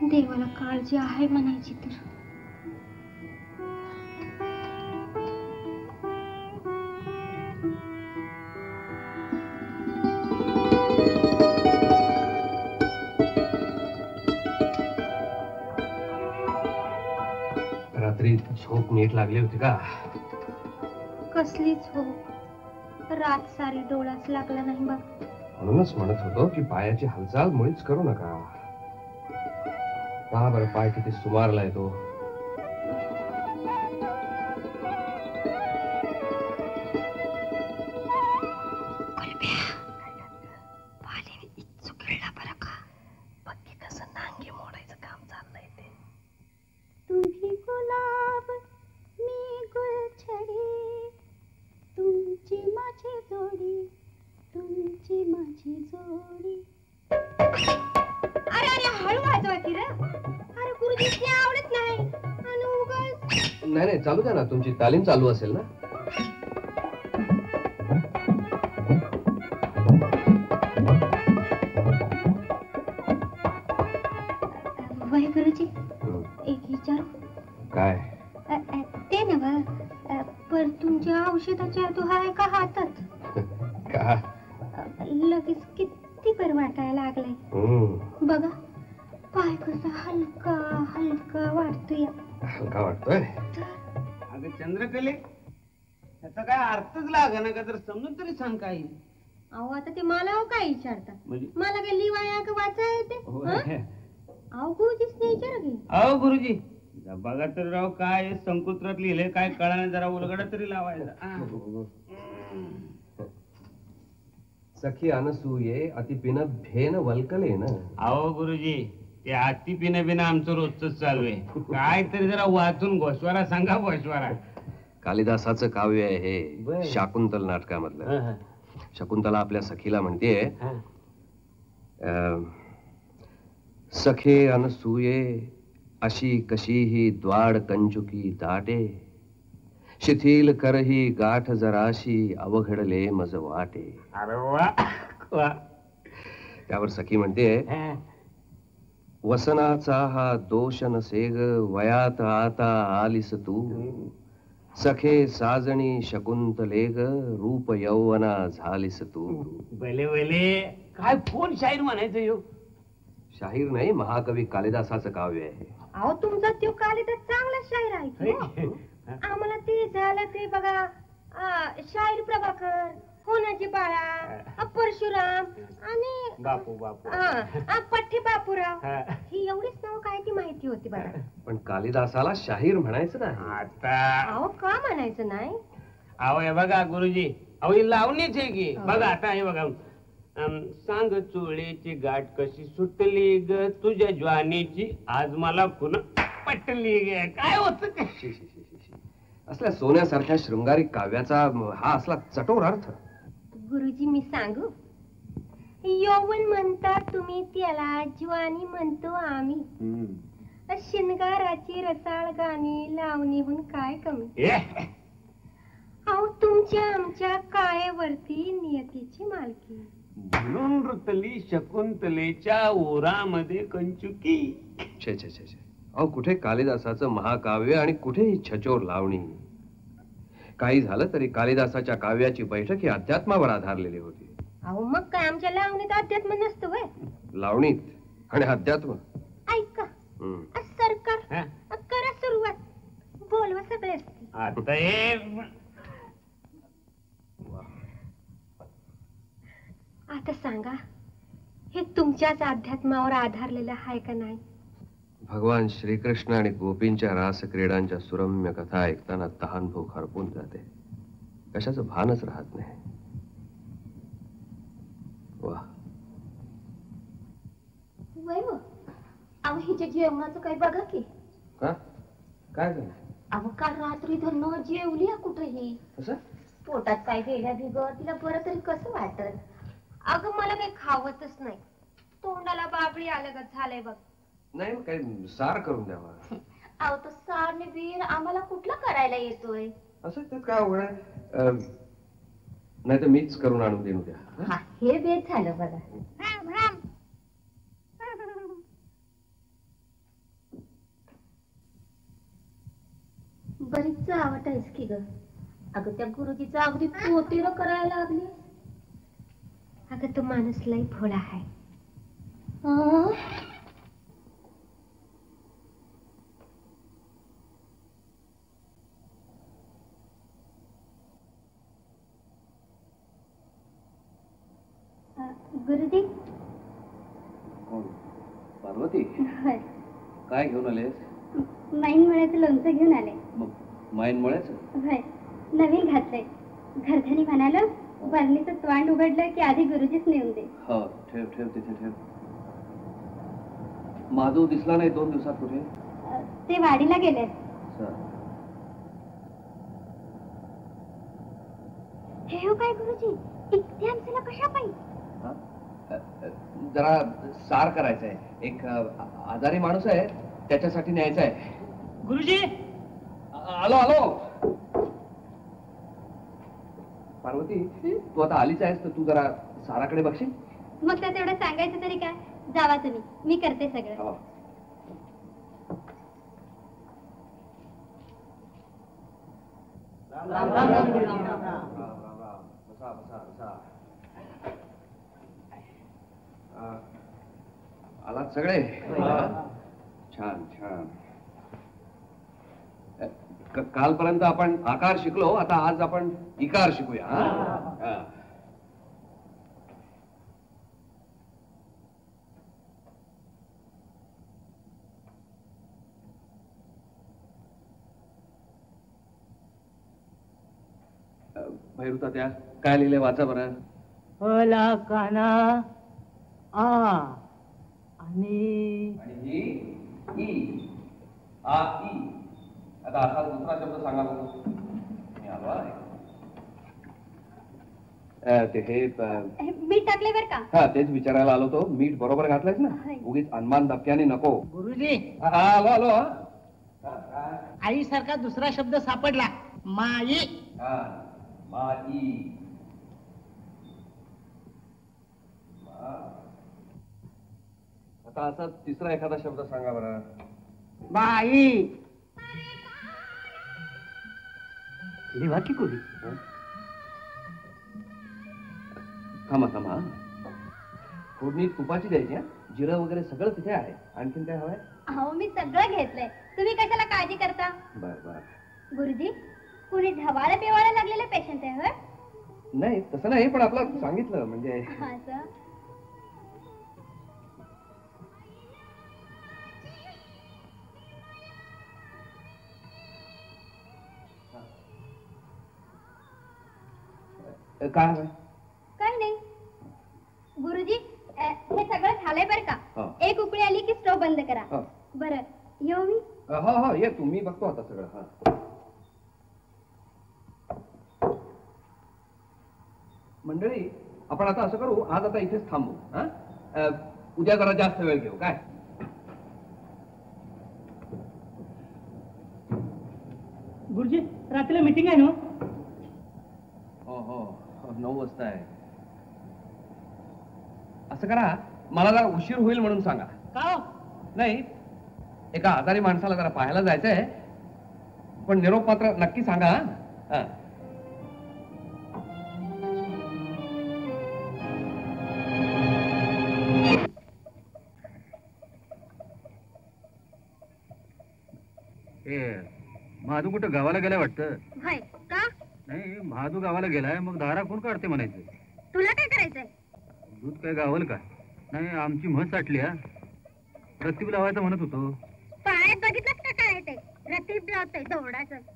देवाला काळजी आहे म्हणायची तर. रात्री झोप नीट लागली होती का? कसलीच हो, रात सारी डोळाच लागला नाही बघ. म्हणूनच म्हणत होतो की पायाची हालचाल मुळीच करू नका. पहा बरं पाय किती सुमारलाय तो. तुम्ही गुलाब मी गुलछडी, तुमची माझी जोडी, तुमची माझी जोडी. अरे अरे हळू वाजवा की रे. अरे गुरुजींनी आवडत नाही आणि उगाच. नाही नाही चालू द्या ना, तुमची तालीम चालू असेल ना. वय गुरुजी एक विचार. काय ते नव पर तुमच्या औषधाच्या आहे का हातात? का लगेच किती बरं वाटायला लागलंय बघा. पाय कसा हलका हलका वाटतोय. हलका वाटतोय. अगं चंद्रकले, त्याचा काय अर्थच लागा ना का, तर समजून तरी सांग काही. अहो आता ते मला काय विचारतात? म्हणजे मला काय लिवाया का वाचा येते? अहो गुरुजीच नाही विचार की. अहो गुरुजी बघा तर राव, काय संकुत्रात लिहिलंय काय कळाने, जरा उलगडा तरी लावायचा. सखी अनसूये अतिपिन भेन वल्कलेन. अहो गुरुजी, ते हाती पिण्या बिना आमचं रोजच चालू आहे. काय तरी जरा वाचून गोश्वारा सांगा. गोश्वारा कालिदासाचं काव्य आहे हे, बरं. शाकुंतल नाटकामधलं. शकुंतला आपल्या सखीला म्हणतेय, सखे अनसूये अशी कशीही द्वाड कंचुकी दाटे, शिथिल करही गाठ जराशी अवघडले मज वाटे. अरे वा वा. त्यावर सखी म्हणते, वसनाचा हा दोष नसे ग, वयात आता आलीस तू, सखे साजणी शकुंतले ग, रूप यौवना झालीस तू. भले भले, काय कोण शाहीर म्हणायचं यो? शाहीर नाही, महाकवी कालिदासाचं काव्य आहे. अहो तुमचा तो कालिदास चांगला शाहीर आहे की हो? आम्हाला ते झालं ते बघा, शाहीर प्रभाकर, होनाजी बाळा, परशुराम आणि बापू बापू पठ्ठी बापूराव, ही एवढीच नाव काय ती माहिती होती बघा. पण कालिदासाला शाहीर म्हणायचं नाही. आता अहो का म्हणायचं नाही? अहो हे बघा गुरुजी, अहो ही लावणीच आहे की. बघा आता हे बघा, सांग चोळीची गाठ कशी सुटली ग, तुझ्या ज्वानीची आज मला पुन्हा पटली ग. काय होत काय? असल्या सोन्यासारख्या शृंगारिक काव्याचा हा असला चटोर अर्थ. गुरुजी मी सांगू, यौवन म्हणता तुम्ही त्याला, ज्वानी म्हणतो आम्ही. शिनगाराची रसाळ गाणी लावणीहून काय कमी. अहो तुमच्या आमच्या काळेवरती नियतीची मालकी. म्हणून रुतली शकुंतलेच्या ओरामध्ये कंचुकी. छे छे छे छे. अहो कुठे कालिदासाचं महाकाव्य आणि कुठे ही छचोर लावणी. काही झालं तरी कालिदासाच्या काव्याची बैठक ही अध्यात्मावर आधारलेली होती. अहो मग काय आमच्या लावणीत अध्यात्म नसतं व्हय? लावणीत आणि अध्यात्म. ऐका सरकार, करा सुरुवात, बोलवा सगळे. आता हे आता सांगा, हे तुमच्याच अध्यात्मावर आधारलेलं आहे का नाही? भगवान श्रीकृष्ण आणि गोपींच्या रासक्रीडांच्या सुरम्य कथा ऐकताना तहान भूक हरपून जाते. कशाचं भानच राहत नाही. वा वय हो. अहो हिच्या जेवणाचं काही बघा की. का काय झालं? अहो काल रात्री धरणं जेवली कुठेही. कसं पोटात काय गेल्या बिगर तिला बरं तरी कसं वाटत. अगं मला काही खावतच नाही, तोंडाला बाबळी आलं झालंय बघ. नाही काही सार करून द्यावा. अहो तो सार ने बीर आम्हाला कुठला करायला येतोय? असं त्यात काय अवघड आहे? नाही तर मीच करून आणून देऊ द्या. हे बेत झालं बघा. बरीच चावट आहेस की ग. अगं त्या गुरुजीचा अगदी पोतीला करायला लागली. अगं तो माणूस लई भोळा आहे. गुरुजी कोण? पार्वती होय काय घेऊन आलेस? माईन मुळ्याचं लोणचं घेऊन आले. मग माईन मुळेच होय नवीन घातलंय. घरधनी म्हणाल बरणीचं तोंड उघडलं की आधी गुरुजीच नेऊन दे. हो ठेव ठेव तिथे ठेव. माधव दिसला नाही 2 दिवसात कुठे? ते वाडीला गेले. हे हो काय गुरुजी इतके आमच्याला कशा पाहिजे? जरा सार करायचंय. एक आजारी माणूस आहे त्याच्यासाठी न्यायचं आहे. गुरुजी आलो आलो. पार्वती तू आता आलीच आहेस तर तू जरा साराकडे बघशील. मग त्यात एवढं सांगायचं तरी काय? जावा तुम्ही मी करते सगळं. बसा बसा बसा. आलात सगळे? छान छान. कालपर्यंत आपण आकार शिकलो, आता आज आपण इकार शिकूया. भैरुता त्या काय लिहिले वाचा बरं. अला काना आ आणि ई आ ई. आता असा दुसरा शब्द सांगा बघू. ते हे मीठ टाकले बर का? हा तेच विचारायला आलो तो. मीठ बरोबर घातलंयस ना? उगीच अनमान धक्क्याने नको. गुरुजी आलो आलो. आई सारखा दुसरा शब्द सापडला. माई. माई. आता असा तिसरा एखादा शब्द सांगा बरं. बाई. लिहा की कोणी. थांबा थांबा. फोडणी तुपाची द्यायची. जिरं वगैरे सगळं तिथे आहे. आणखीन काय हवंय? अहो मी सगळं घेतलंय. तुम्ही कशाला काळजी करता? बर बर. गुरुजी कुणी ढवाळा पिवाळा लागलेले पेशंट आहे होय? नाही तसं नाही, पण आपलं सांगितलं म्हणजे. असं काय हवंय? काही नाही. गुरुजी हे सगळं झालंय बर का? एक उकळी आली की स्टोव बंद करा. बरं येऊ मी? हो हो ये तू. मी बघतो आता सगळं. हा मंडळी आपण आता असं करू, आज आता इथेच थांबू. उद्या जरा जास्त वेळ घेऊ. काय गुरुजी रात्रीला मीटिंग आहे ना? हो हो 9 वाजता आहे. असं करा, मला जरा उशीर होईल म्हणून सांगा. का? नाही एका आजारी माणसाला जरा पाहायला जायचंय, पण निरोप मात्र नक्की सांगा. महादू कुठं गावाला गेलाय वाटतं. होय का? नाही महादू गावाला गेलाय, मग दारा कोण काढते म्हणायचं. तुला काय करायचंय? दूध काय गावल का? नाही आमची म्हस साठली. रतीब लावायचं म्हणत होतो. पायात बघितलंस का काय ते? रतीब लावतंय दौडाचं.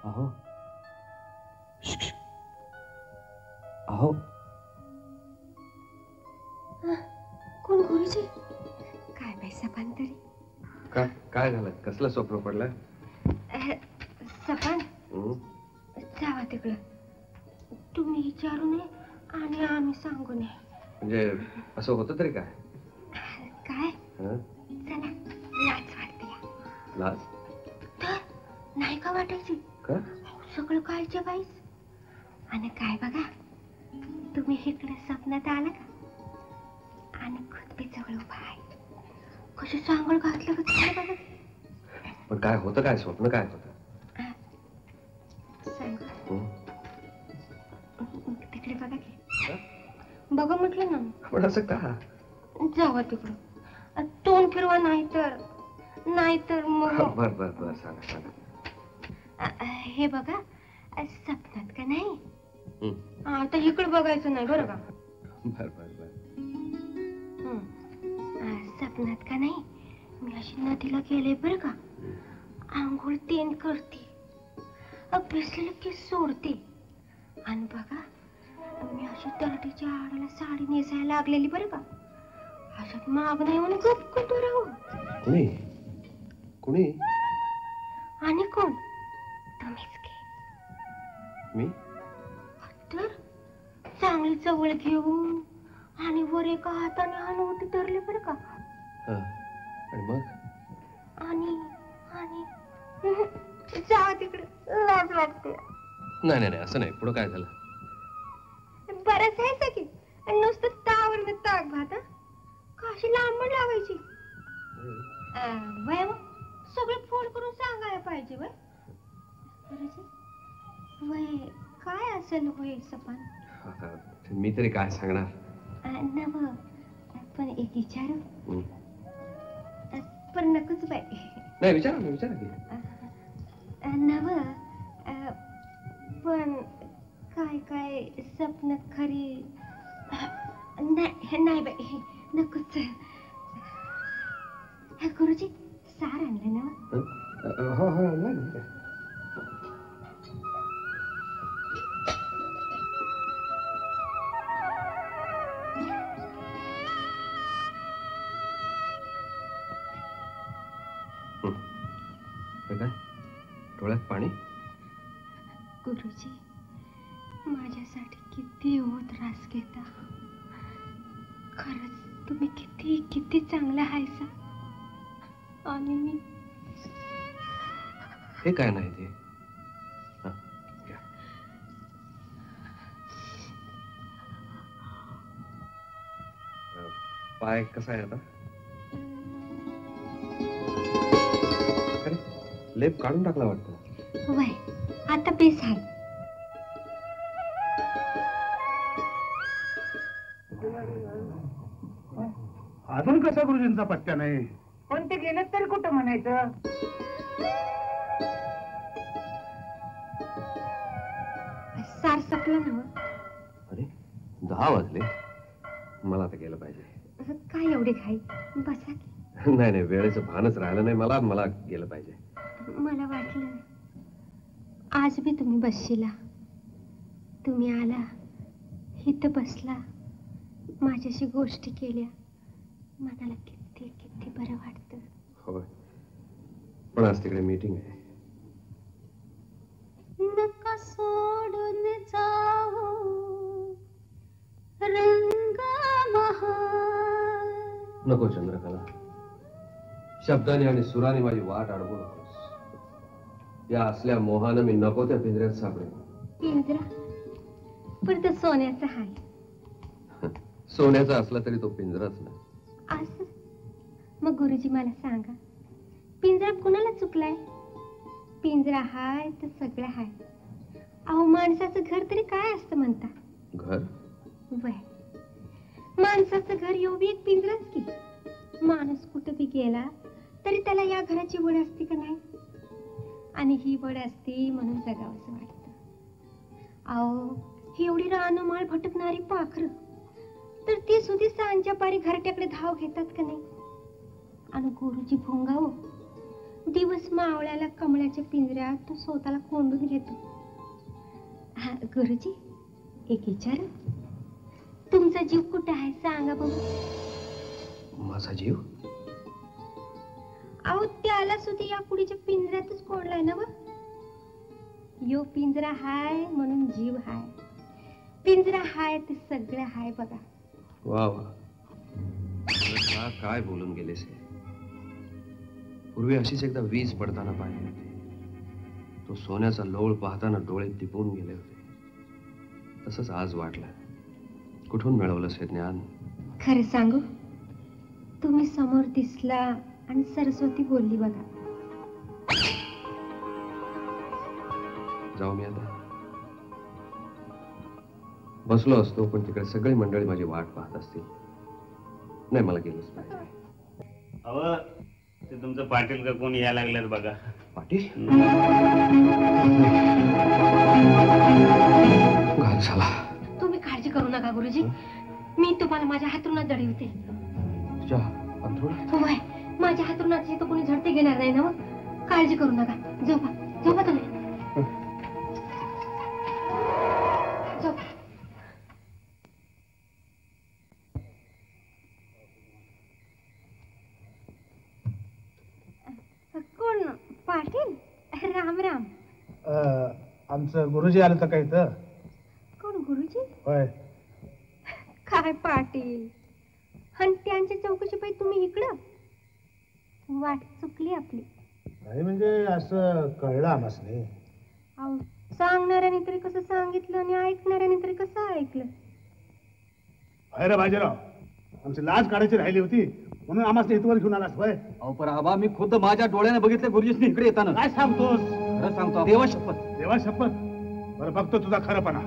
अहो अहो कोण गुरुजी? काय बाई सपान तरी. काय झालं? कसलं स्वप्न पडलं? सपान जावा तिकडं. तुम्ही विचारू नये आणि आम्ही सांगू नये. म्हणजे असं होतं तरी काय? काय? चला लाज वाटते. लाज? तर नाही का वाटायची? का? सगळं काळच्या बाईस. आणि काय बघा, तुम्ही इकडे स्वप्नात आला का? आणि खुदबी जवळ उभा आहे. कशी सांगळ घातलं का बघा. पण काय होतं? काय स्वप्न काय होतं? बघा म्हटलं ना. पण असं का? जावा तिकडं. तोंड फिरवा, नाहीतर मग. बर बर बर, सांगा सांगा. हे बघा, सपनात का नाही. आता इकडे बघायचं नाही बरं का. बर बर बर. सपनात का नाही मी अशी नदीला गेले बरं का. आंघोळ तेन करते, भिजलेलं की सोडते. आणि बघा, मी अशी तराटीच्या आडाला साडी नेसायला लागलेली बरं का. अशात मागणं येऊन गपकून राहू. कुणी कुणी? आणि कोण? तुम्हीच की. मी? तर चांगली जवळ घेऊन आणि वर एका हाताने हानवटी धरले बरं का. आणि मग? आणि जा तिकडे, लाज वाटते. नाही नाही असं नाही. पुढं काय झालं? बरंच आहे की. नुसतं तावर ताक भात. काशी लांबण लावायची. वय सगळे फोन करून सांगायला पाहिजे. वय काय असेल होय सपन? मी तरी काय सांगणार. नव पण एक विचारू. पण नकोच बाई. नाही, विचारा की. नव पण काय स्वप्न खरी नाही बाई, नकोच. गुरुजी सार आणलं ना? हो हो, नाही. काय डोळ्यात पाणी? गुरुजी माझ्यासाठी किती त्रास घेता. खरंच तुम्ही किती चांगला हायसा. आणि मी हे काय नाही ते. पाय कसा आहे आता? लेप काढून टाकला वाटतं. वय आता बेस आहे. अजून कसा गुरुजींचा पत्त्या नाही? पण ते गेलं तरी कुठं म्हणायचं. सार सपलं ना. अरे 10 वाजले. मला आता गेलं पाहिजे. काय एवढे घाई? बसा की. नाही वेळेचं भानच राहिलं नाही मला गेलं पाहिजे. मला वाटलं आज बी तुम्ही बसशीला. तुम्ही आला, इथं बसला, माझ्याशी गोष्टी केल्या. मनाला किती बरं वाटतं. होय, पण आज तिकडे मीटिंग आहे. नका सोडून जाऊ रंग महाल. नको चंद्रकला, शब्दाने आणि सुराने माझी वाट अडवू नकोस. या असल्या मोहानं मी नको त्या पिंजऱ्यात सापडेन. पिंजरा पण तो सोन्याचा आहे. सोन्याचा असला तरी तो पिंजराच नाही. असं मग गुरुजी मला सांगा, पिंजरा कुणाला चुकलाय? पिंजरा हाय तर सगळं हाय. अहो माणसाचं घर तरी काय असतं म्हणता? घर? वय माणसाचं घर येऊ बी एक पिंजराच की. माणूस कुठं बी गेला तरी त्याला या घराची वड असते का नाही? आणि ही वड असते म्हणून जगावंसं वाटतं. अहो ही एवढी रानमाळ भटकणारी पाखरं तर ती सुधी सांच्या पारी घरट्याकडे धाव घेतात का नाही? आणि गुरुजी भोंगाव दिवस मावळ्याला कमळाच्या पिंजऱ्यात तो स्वतःला कोंडून घेतो. गुरुजी एक विचार, तुमचा जीव कुठे आहे सांगा बघू. माझा जीव? अहो त्याला सुद्धा या कुडीच्या पिंजऱ्यातच कोंडलाय ना. यो पिंजरा हाय म्हणून जीव हाय. पिंजरा हाय तर सगळं हाय बघा. वा वा, काय बोलून गेलेस. पूर्वी अशीच एकदा वीज पडताना पाहिली होती. तो सोन्याचा लोळ पाहताना डोळे दिपून गेले होते. तसंच आज वाटलं. कुठून मिळवलंस हे ज्ञान? खरं सांगू, तुम्ही समोर दिसला आणि सरस्वती बोलली बघा. जाऊ मी आता? बसलो असतो, पण तिकडे सगळी मंडळी माझी वाट पाहत असतील. नाही, मला गेलंच पाहिजे. अव ते तुमचं पाटील का कोणी यायला लागल्यात बघा. पाटील घाल झाला. तुम्ही काळजी करू नका गुरुजी, मी तुम्हाला माझ्या हातरुणात जडवते. तुझ्या अंथरुणात? होय, माझ्या हातरुणाची तर कोणी झडते घेणार नाही ना. मग काळजी करू नका. झोपा झोपा तुम्ही. कोण पाटील? राम राम. आमचं गुरुजी आलं तर काही तर. कोण गुरुजी? होय. काय पाटील, आणि त्यांच्या चौकशी पाहिजे तुम्ही इकडं? वाट चुकली आपली. नाही म्हणजे असं कळलं आम्हाला. अहो, सांगणाऱ्याने तरी कसं सांगितलं आणि ऐकणाऱ्याने तरी कसं ऐकलं? अरे बाजीराव, आमची लाज काढायची राहिली होती म्हणून आम्हाला इथवर घेऊन आलास. होय. अहो पण आबा, मी खुद्द माझ्या डोळ्याने बघितलं गुरुजींनी इकडे येताना. काय सांगतोस? खरं सांगतो, देवा शपथ. देवा शपथ. बरं बघतो तुझा खरंपणा.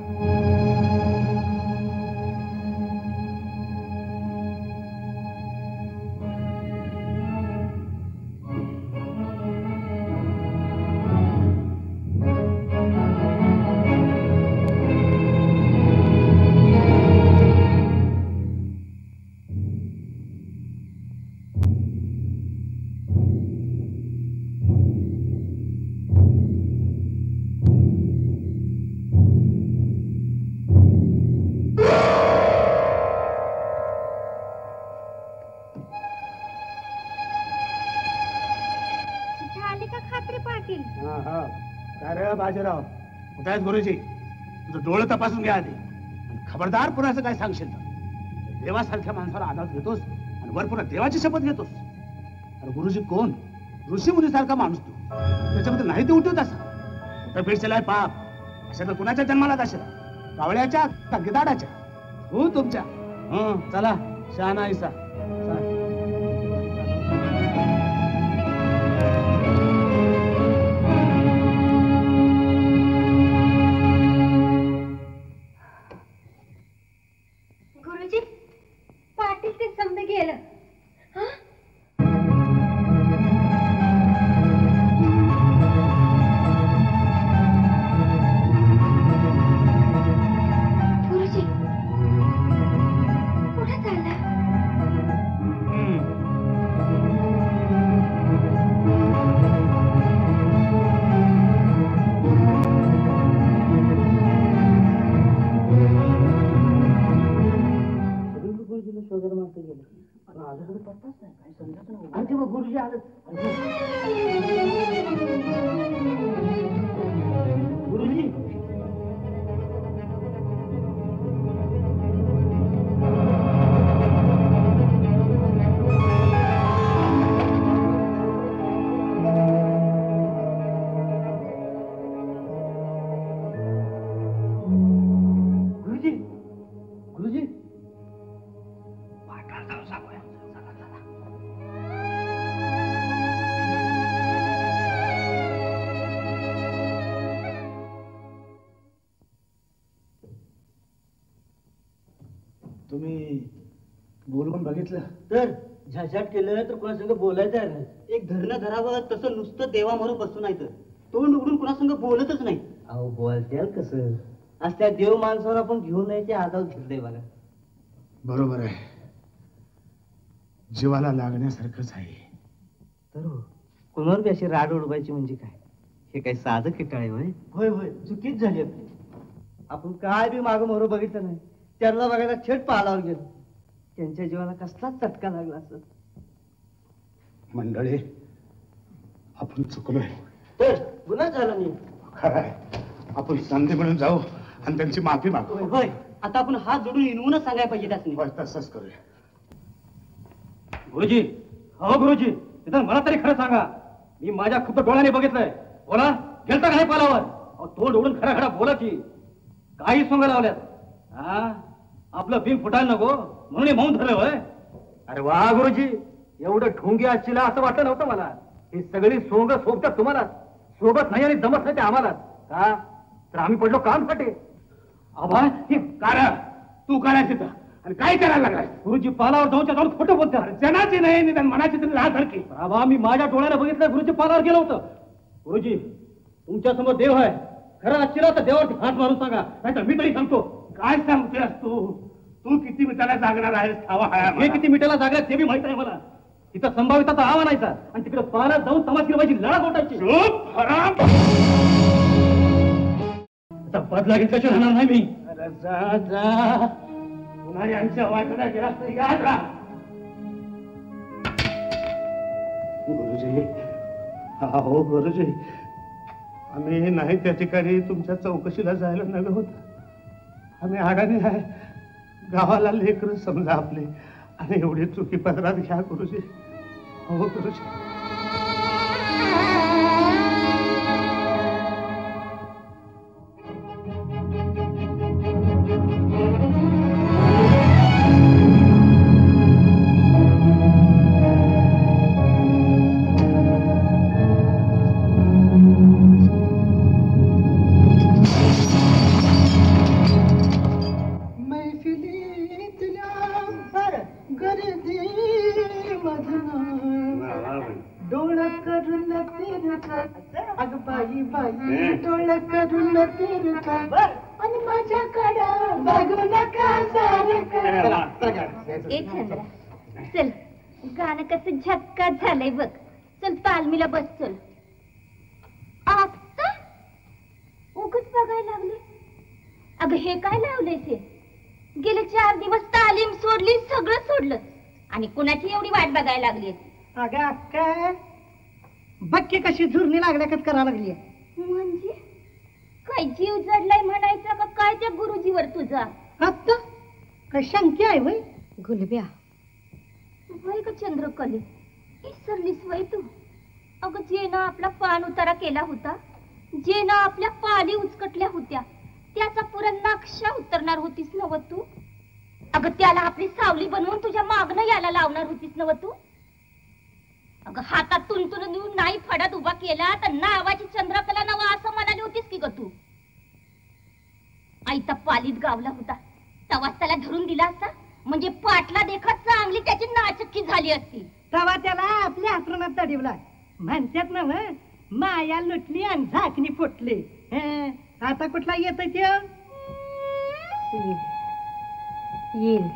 बाजीराव, कुठे आहेत गुरुजी? तुझं डोळं तपासून घ्या आधी. खबरदार पुन्हा असं काय सांगशील तर देवासारख्या माणसाला आधार घेतोस आणि वर पुन्हा देवाची शपथ घेतोस. अरे गुरुजी कोण? ऋषी मुनीसारखा माणूस तू, त्याच्यामध्ये नाही ते उठवत असं. कुठं भेटलेला आहे पाप? अशा तर कुणाच्या जन्माला जाशील? कावळ्याच्या का गिदाडाच्या? हो तुमच्या. चला शहाणा ऐसा. गुरुजी आलं. गुरुजी तुम्ही बोलून बघितलं तर झटझट केलं तर कोणासंग बोलायचं आहे. एक धरणं धरावं तसं नुसतं देवा म्हणून बसून नाही तर तोंड उघडून कोणासंग बोलतच नाही. अहो बोलत्याल कसं? आज त्या देव माणसावर आपण घेऊन यायचे आधार घेतलंय बघा. बरोबर आहे, जीवाला लागण्यासारखंच आहे. तर कोणावर बी अशी राड उडवायची म्हणजे काय? हे काही साधं किटाळे होय? होय होय, चुकीच झाली आपली. आपण काय बी मागं मोर बघितलं नाही, त्यांना बघायला थेट पालावर गेलो. त्यांच्या जीवाला कसलाच चटका लागला असत. मंडळी, आपण चुकलोय. तर गुन्हा झाला नाही. खरंय, आपण संधी मिळून जाऊ आणि त्यांची माफी मागू. होय, आता आपण हात जोडून इनवूनच सांगायला पाहिजे त्यासनी. तसंच करूया. गुरुजी, हो गुरुजी, इथं मला तरी खरं सांगा, मी माझ्या खुद्द डोळ्याने बघितलंय. बोला, गेलता काय पालावर? तोंड उडून खरा खरा बोला की. काही सोंग लावल्यात? हा, आपलं बिंग फुटायला नको म्हणून मौन धरलं होय. अरे वा गुरुजी, एवढं ढोंगी असतील असं वाटलं नव्हतं मला. ही सगळी सोंग सोबतात तुम्हाला, सोबत नाही आणि जमत नाही ते आम्हाला. का तर आम्ही पडलो काम फाटे. आबा कार तू करायचं तिथं आणि काय करायला लागलाय? गुरुजी पालावर जाऊन खोटं बोलतात. जनाची नाही निदान मनाची तरी राहा धडकी. आबा मी माझ्या डोळ्याला बघितलं गुरुजी पालावर गेलो होतं. गुरुजी तुमच्या समोर देव आहे, खरं असतील तर देवावरती हात मारून सांगा, नाहीतर मी तरी सांगतो. काय सांगतोस तू? तू किती मिठाला जागणार आहेस? हे किती मिठाला जागणार ते बी माहित आहे मला. तिथं संभाविताचा आव्हानायचा आणि तिकडे पाण्यात जाऊन समाजगिरवाची लढा गोटायची. बदला घेतल्याशिवाय राहणार नाही मी. पुन्हा यांच्या वाटण्यात गेला तर याद राहा. गुरुजी, हो गुरुजी, आम्ही नाही त्या ठिकाणी तुमच्या चौकशीला जायला नव्हे होत. आम्ही अडाणी आहे, गावाला लेकर समजा आपले, आणि एवढी चुकी पदरात घ्या गुरुजी. हो गुरुजी. चल गाणं कसं झक्काच झालंय बघ. चल तालमीला बस. चल आता उगच बघायला लागले. अगं हे काय लावलंय ते? गेले 4 दिवस तालीम सोडली, सगळं सोडलं आणि कुणाची एवढी वाट बघायला लागली? अगं काय बक्की कशी झुरणी लागल्याकच करायला लागली. म्हणजे काय जीव जडलाय म्हणायचा का काय त्या गुरुजीवर तुझा? आता काय शंका आहे वय? गुलब्या वय का चंद्रकले, विसरलीस वय तू? अगं जे ना आपला पान उतारा केला होता, जे ना आपल्या पाली उचकटल्या होत्या, त्याचा पुरा नक्षा उतरणार होतीस नव तू? अगं त्याला आपली सावली बनवून तुझ्या मागणं यायला लावणार होतीस नव तू? अगं हातात तुंतून देऊन नाही फडात उभा केला तर नावाची चंद्रकला नव असं म्हणाली होतीस की ग तू? आईता पालीत गावला होता तवाच त्याला धरून दिला असता म्हणजे पाटला देखत चांगली त्याची नाचक्की झाली असती. तवा त्याला आपल्या आश्रमात तडिवला म्हणतात ना, माया लुटली आणि झाकणी फुटली. आता कुठला येत येईल.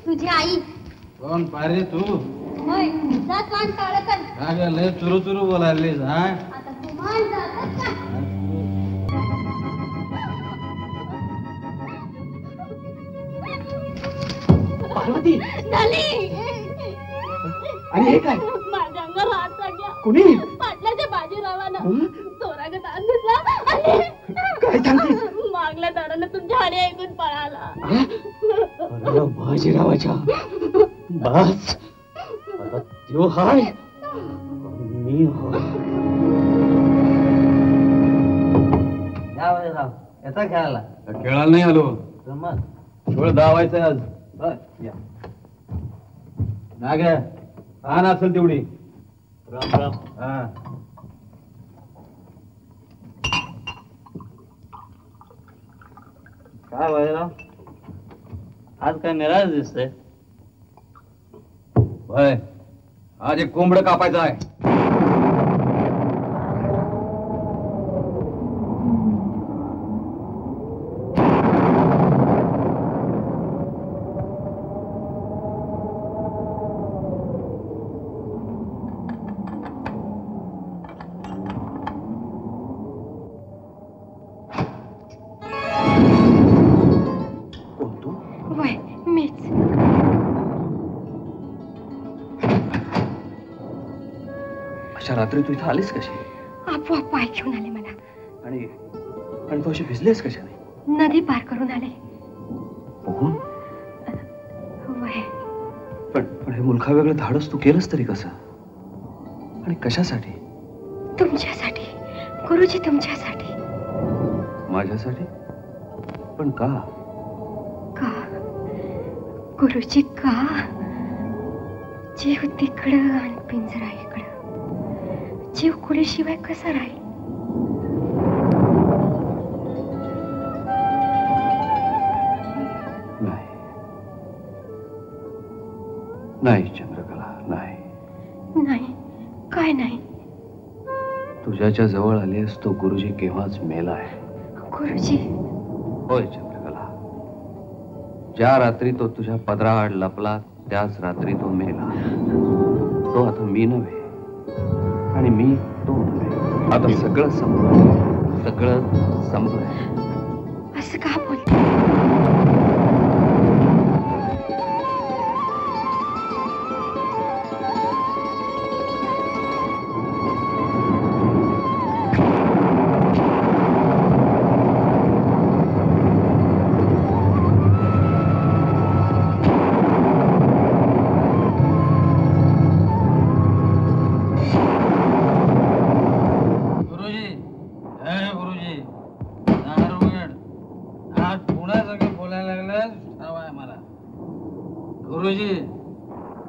तुझी आई कोण पारे तू? होय जा कान काळ कर. काय लय चुरू चुरू बोलायलीस? हा आता तू मान जातस का? पार्वती झाली. आणि हे काय? माझ्या अंगावर हात चढला. कुणी? पाटलाच्या बाजीरावानं चोरागत आणला आणि काय सांगते? मागल्या दारानं तुमच्या हाडी ऐकून पळाला. बाजीरावाच्या बस आता त्यो हाय मी याचा खेळायला खेळायला नाही आलो, मग खेळ धावायचंय आज. ना ग आण असेल तेवढी. राम राम. हा काय बाजीराव, आज काय निराश दिसतंय? होय, आज एक कोंबड कापायचं आहे. अशा रात्री तू इथं आलीस कशी? आपोआप पाय घेऊन आले मला. आणि तू अशी भिजलीस कशाने? नदी पार करून आले. बघून? वय. पण हे मुलखा वेगळं धाडस तू केलंस तरी कसं? आणि कशासाठी? तुमच्यासाठी गुरुजी, तुमच्यासाठी. माझ्यासाठी? पण का? का गुरुजी, का? जीव तिकडं आणि पिंजरा इकडं. जीव कुडीशिवाय कसा राहील? नाही चंद्रकला, नाही. नाही? काय नाही? तुझ्याच्या जवळ आलीस तो गुरुजी केव्हाच मेला आहे. गुरुजी? होय चंद्रकला. ज्या रात्री तो तुझ्या पदराआड लपला त्याच रात्री तो मेला. तो आता मी नव्हे आणि मी तो नव्हे. आता सगळं संपलं, सगळं संपलंय. असं का बोलते?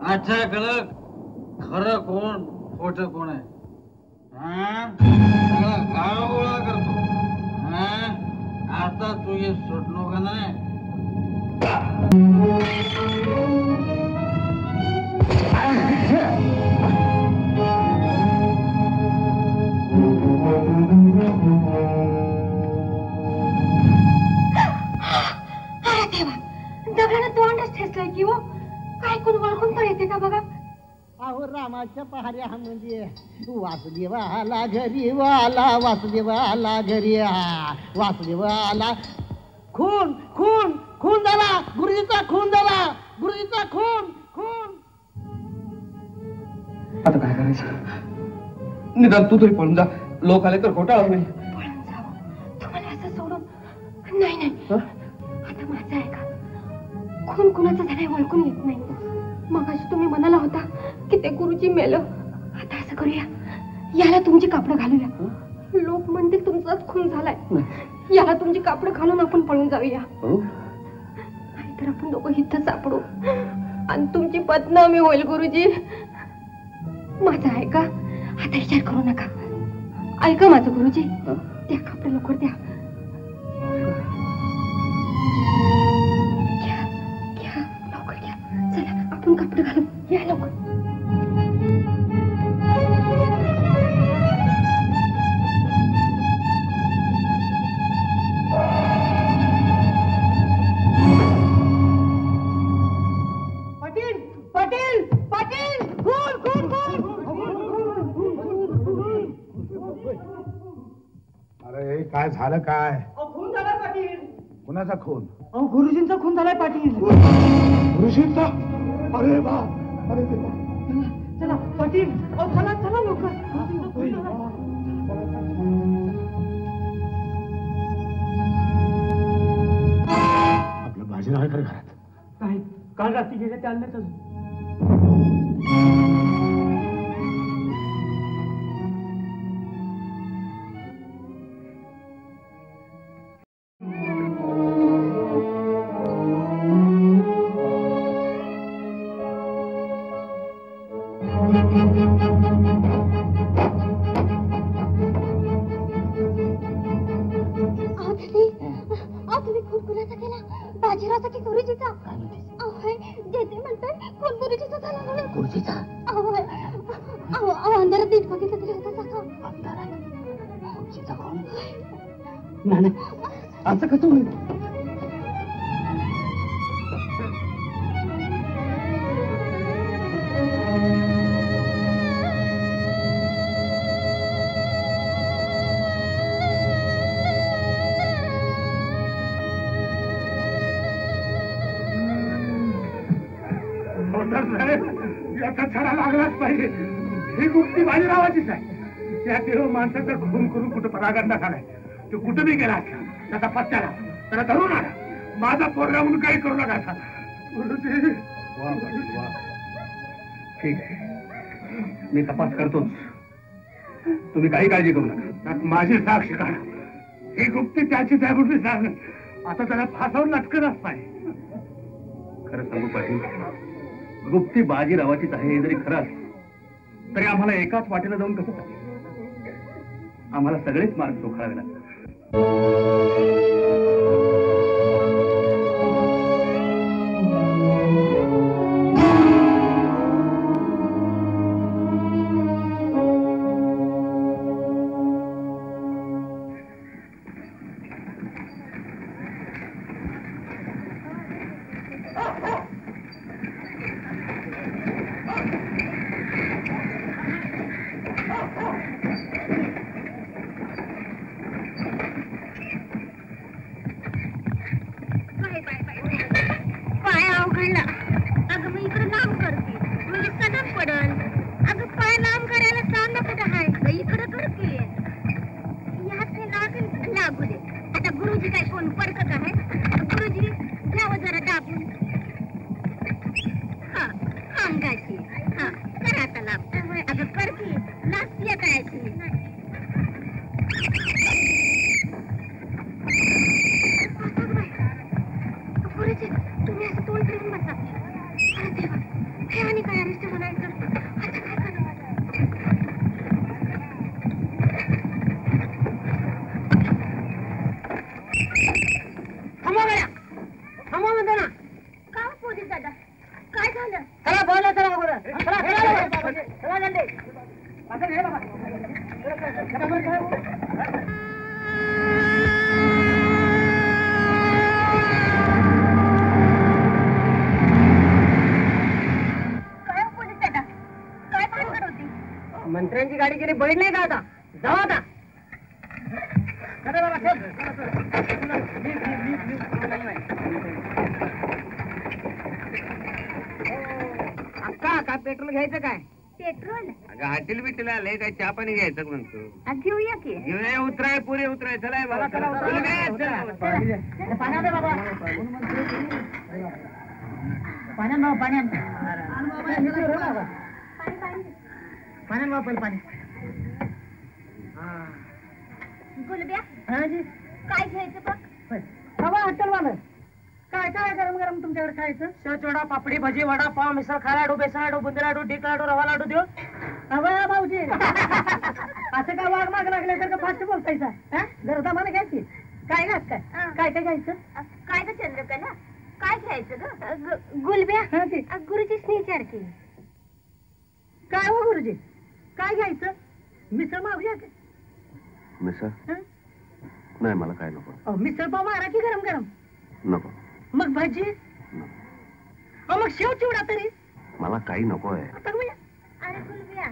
आजच्याकडं खरं कोण खोट कोण आहे? सगळा गाव गोळा करतो. आता तू ये सुटलो का नाही? दगडानं तोंडच ठेचलंय की हो. काय कोण ओळखून तर येते का बघा. अहो रामाच्या पहाऱ्यामध्ये वासुदेव आला घरी, वाला वासुदेव आला घरी, वासुदेव आला. खून खून खून झाला, गुरुजीचा खून झाला, गुरुजीचा खून खून. आता काय करायचं? निदान तू तरी पळून जा, लोक आले तर घोटाळा होईल. पळून जावं तुम्हाला असं सोडून? नाही नाही, आता माझं आहे का? खून कुणाचा झालाय ओळखून येत नाही. मगाशी तुम्ही म्हणाला होता की ते गुरुजी मेलं. आता असं करूया, याला तुमची कापडं घालूया. लोक म्हणतील तुमचाच खून झालाय. याला तुमची कापडं घालून आपण पळून जाऊया. नाहीतर आपण दोघं इथं सापडू आणि तुमची बदनामी होईल गुरुजी. माझं ऐका, आता विचार करू नका. ऐका माझं गुरुजी, त्या कापडं लवकर द्या. आपण कपडे घालू, या लवकर. पाटील पाटील पाटील, खून खून खून. अरे काय झालं? काय खून झाला पाटील. कुणाचा खून? गुरुजींचा खून झालाय पाटील. गुरुजींचा? अरे बा, अरे देवा. चला पाटील, चला चला लवकर. आपलं बाजीराव आहे खरं घरात? काय काल रात्री गेले ते आणलेच अजून. तुम्ही खून कुणाचा केला? बाजीरावचा की गुरुजीचा? जेते म्हणतात खून गुरुजीचा झाला म्हणून. गुरुजीचा? अंधारात नीट बघितलं तरी होता का? अंधारात गुरुजीचा खून? नाही असं कसं होईल? याचा छडा लागलाच पाहिजे. ही गुप्ती बाजीरावाचीच आहे. त्या देव माणसाचा खून करून कुठं परागंदा झालाय. तो कुठं बी गेला असला त्याचा पत्त्याला त्याला धरून आला. माझा पोरगा म्हणून काही करू नका. गुरुजी ठीक आहे, मी तपास करतोच. तुम्ही काही काळजी करू नका. माझी साक्ष काढा. ही गुप्ती त्याची त्या गुप्ती सांग. आता त्याला फासावून लटकतच नाही. खरं सांगू पाटील, गुप्ती बाजीरावाचीच आहे हे जरी खरं असलं तरी आम्हाला एकाच वाटेला जाऊन कसं चालेल? आम्हाला सगळेच मार्ग चोखावे लागतात. मंत्र्यांची गाडी गेली बैठ नाही का आता? जाऊ आता. अक्का काय पेट्रोल घ्यायचं काय? पेट्रोल अगं हॉटेल बिटेल आलंय काय चहा पाणी घ्यायचं म्हणतो. घेऊया की. घेऊया. उतराय पुरे उतराय. चला बाबा गुलब्या काय घ्यायचं बघ. हवा हॉटेल वाला काय काय गरम गरम तुमच्याकडे खायचं? शेवचोडा, पापडी, भजी, वडा, पाव, मिसळ, खा लाडू, बेसन लाडू, बुंदी लाडू, ढीक लाडू, रवा लाडू देऊ. हवा भाऊजी असं काय वाघ माग लागले तर फास्ट बोलतायचा? जरा मला घ्यायची. काय घात काय काय काय घ्यायचं? काय ग चंद्रकला काय घ्यायचं ग? गुलब्या गुरुजी स्नेचार की काय हो गुरुजी काय घ्यायचं? मिसळ मागूया का? मिसळ नाही, मला काय नको. मिसळ पाव मारा की गरम गरम. नको. मग भजी? मग शेव चिवडा तरी? मला काही नको आहे. अरे गुलब्या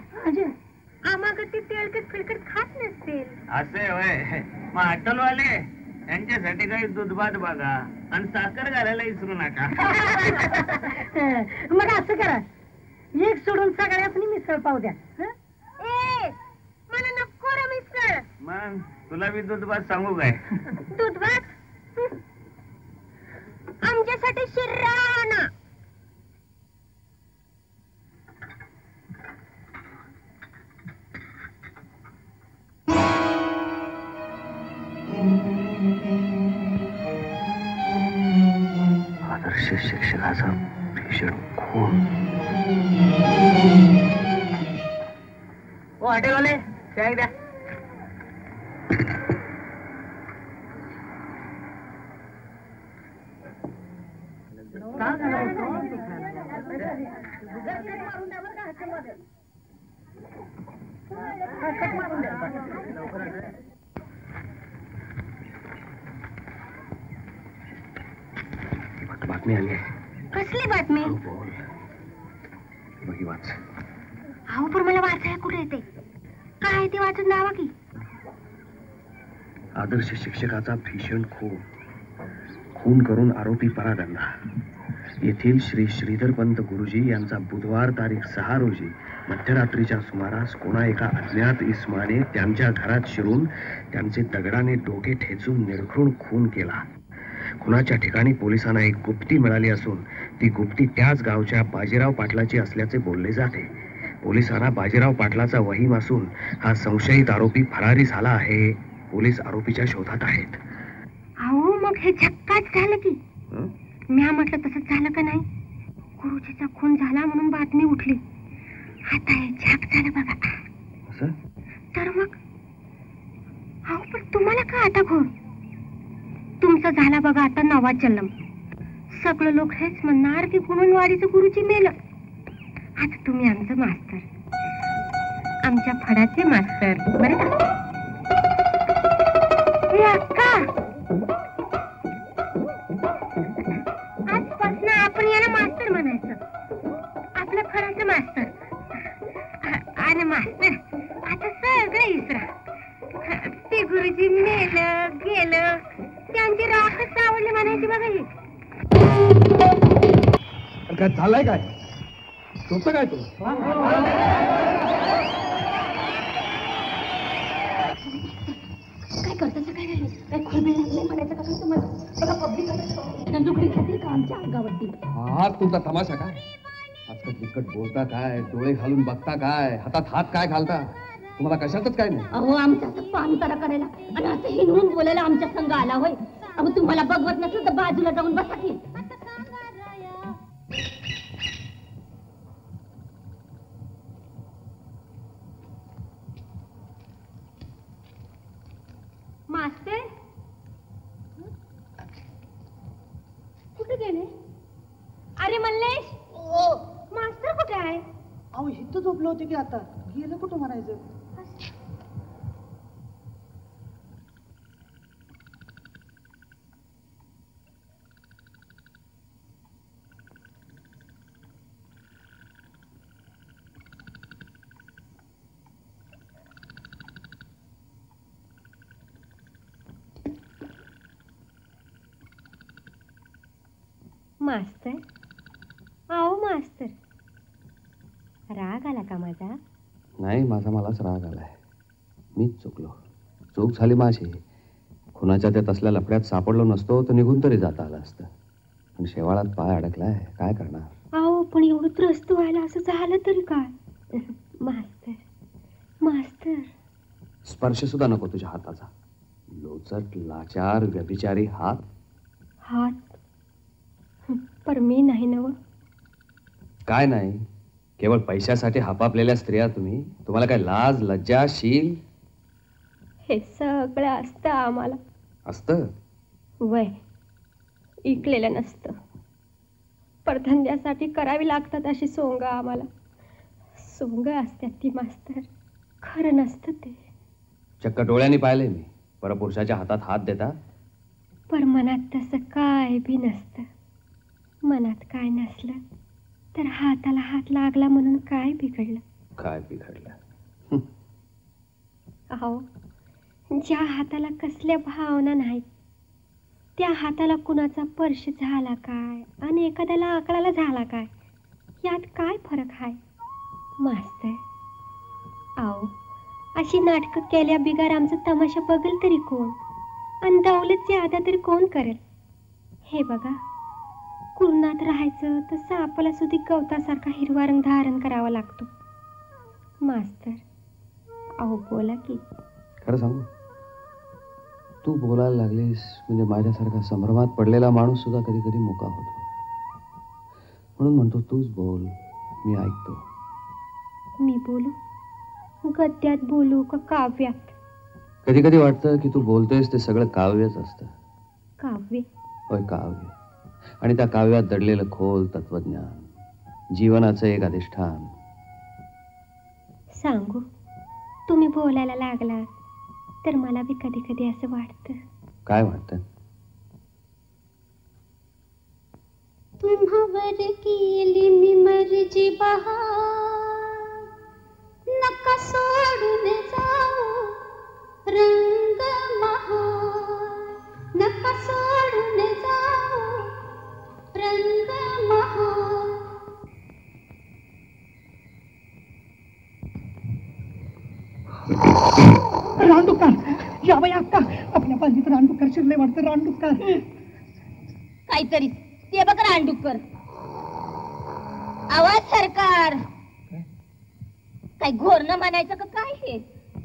आम्हाला ते तेलकट फिलकट खात नसतील. असे होय. मग हॉटेलवाले यांच्यासाठी काही दूधभात बघा आणि साखर घालायला विसरू नका. मग असं करा, एक सोडून सगळ्यासनी मिसळ पाव द्या. मला नको रे मिसळ. मग तुला बी दूधभात सांगू काय? दूधभात आमच्यासाठी शिराणा. आदर्श शिक्षकाचा भीषण खून. ओ हॉटेलवाले चाय द्या. बातमी आली. कसली बातमी? बघी वाच. अहो पण मला वाचायला कुठे येते? काय ते वाचून द्यावा की. आदर्श शिक्षकाचा भीषण खून करून आरोपी परागंदा. येथील श्री श्रीधरपंत गुरुजी यांचा बुधवार तारीख 6 रोजी मध्यरात्रीच्या सुमारास कोणा एका अज्ञात इस्माने त्यांच्या घरात शिरून त्यांचे दगडाने डोके ठेचून निर्घृण खून केला. खुनाच्या ठिकाणी पोलिसांना एक गुप्ती मिळाली असून ती गुप्ती त्याच गावच्या बाजीराव पाटलाची असल्याचे बोलले जाते. पोलिसांना बाजीराव पाटलाचा वहीम असून हा संशयित आरोपी फरारी झाला आहे. पोलीस आरोपीच्या शोधात आहेत. अहो मग हे झक्काच झालं की. म्या म्हटलं तसंच झालं का नाही. गुरुजीचा खून झाला म्हणून बातमी उठली. आता हे झक झालं बघा. असं तर मग अहो पण तुम्हाला का आता घोर. तुमचं झाला बघा आता नवा जन्म. सगळं लोक हेच म्हणणार की गुणवाडीचं गुरुजी मेलं. आता तुम्ही आमचं मास्तर, आमच्या फडाचे मास्तर बरं का. हे अक्का, आजपासून आपण याला मास्तर म्हणायचं. आपलं फडाचं मास्तर. आणि मास्तर आता सगळं इसरा. ते गुरुजी मेलं गेलं, त्यांची राखच सावडली म्हणायची बघा. ही काय झालंय काय झोपतं काय तू. काय करताच काय नाही. काय खुळबीळ लागलंय म्हणायचं का तुम्हाला. बघा पब्लिक दुखडी खातील का आमच्या अंगावरती. हा तुमचा तमाशा काय. आजकाल किचकट बोलता काय, डोळे घालून बघता काय, हातात हात काय घालता. तुम्हाला कशातच काय नाही. अहो आमच्या पानतारा करायला आणि असं हिंडून बोलायला आमच्या संघ आला होय. अहो तुम्हाला बघवत नसलं तर बाजूला जाऊन बसा की. मास्तर कुठे गेले. अरे मल्लेश, मास्तर कुठे आहे. अहो इथं झोपलं होते की आता गेलं कुठं म्हणायचं. मास्तर, आओ मास्तर, राग आला का माझा. नाही माझा मलाच राग आलाय. मीच चुकलो. चूक झाली माझी. खुनाच्या त्यात असल्या लफड्यात सापडलो नसतो तर निघून तरी जाता आलं असतं. पण शेवाळात पाय अडकलाय, काय करणार. आओ पण एवढं त्रस्त व्हायला असं झालं तरी काय. मास्तर मास्तर, स्पर्श सुद्धा नको तुझ्या हाताचा. लोचट लाचार व्यभिचारी हात. हात पर मी नाही नव. काय नाही, केवळ पैशासाठी हापापलेल्या स्त्रिया तुम्ही. तुम्हाला काय लाज लज्जा शील. हे सगळं असतं आम्हाला. असतं वय इकलेलं नसतं. परधंद्यासाठी करावी लागतात अशी सोंग आम्हाला. सोंग असतात ती मास्तर, खरं नसतं ते. चक्क डोळ्यांनी पाहिले मी. परपुरुषाच्या हातात हात देता. पर मनात तसं काय बी नसतं. मनात काय नसलं तर हाताला हात लागला म्हणून काय बिघडलं. काय बिघडलं. अहो ज्या हाताला कसल्या भावना नाहीत त्या हाताला कुणाचा स्पर्श झाला काय आणि एखाद्याला आकळाला झाला काय यात काय फरक आहे मास्तर. अहो अशी नाटकं केल्या बिगार आमचा तमाशा बघेल तरी कोण आणि दौलतची आदा तरी कोण करेल. हे बघा, कुरणात राहायचं तर सापाला सुधी गवतासारखा हिरवा रंग धारण करावा लागतो. मास्तर अहो बोला की. खरं सांगू, तू बोलायला लागलीस म्हणजे माझ्यासारखा संभ्रमात पडलेला माणूस सुद्धा कधी कधी मुका होतो. म्हणून म्हणतो तूच बोल, मी ऐकतो. मी बोलू? गद्यात बोलू का काव्यात? कधी कधी वाटतं की तू बोलतोयस ते सगळं काव्यच असतं. काव्य? होय काव्य. आणि त्या काव्यात दडलेलं खोल तत्वज्ञान, जीवनाचं एक अधिष्ठान. सांगू, तुम्ही बोलायला लागला तर मला बी कधी कधी असं वाटतं. काय वाटतं? तुम्हावर केली मी मर्जी बहार, नका सोडून जाऊ रंग महार, नका सोडून जाऊ रंग महार. रानडुक्कर या बाई अक्का आपल्या पालजीत रानडुक्कर शिरले वाटतं रानडुक्कर काहीतरी ते बघ रानडुक्कर आवाज सरकार काय घोरणं म्हणायचं का काय हे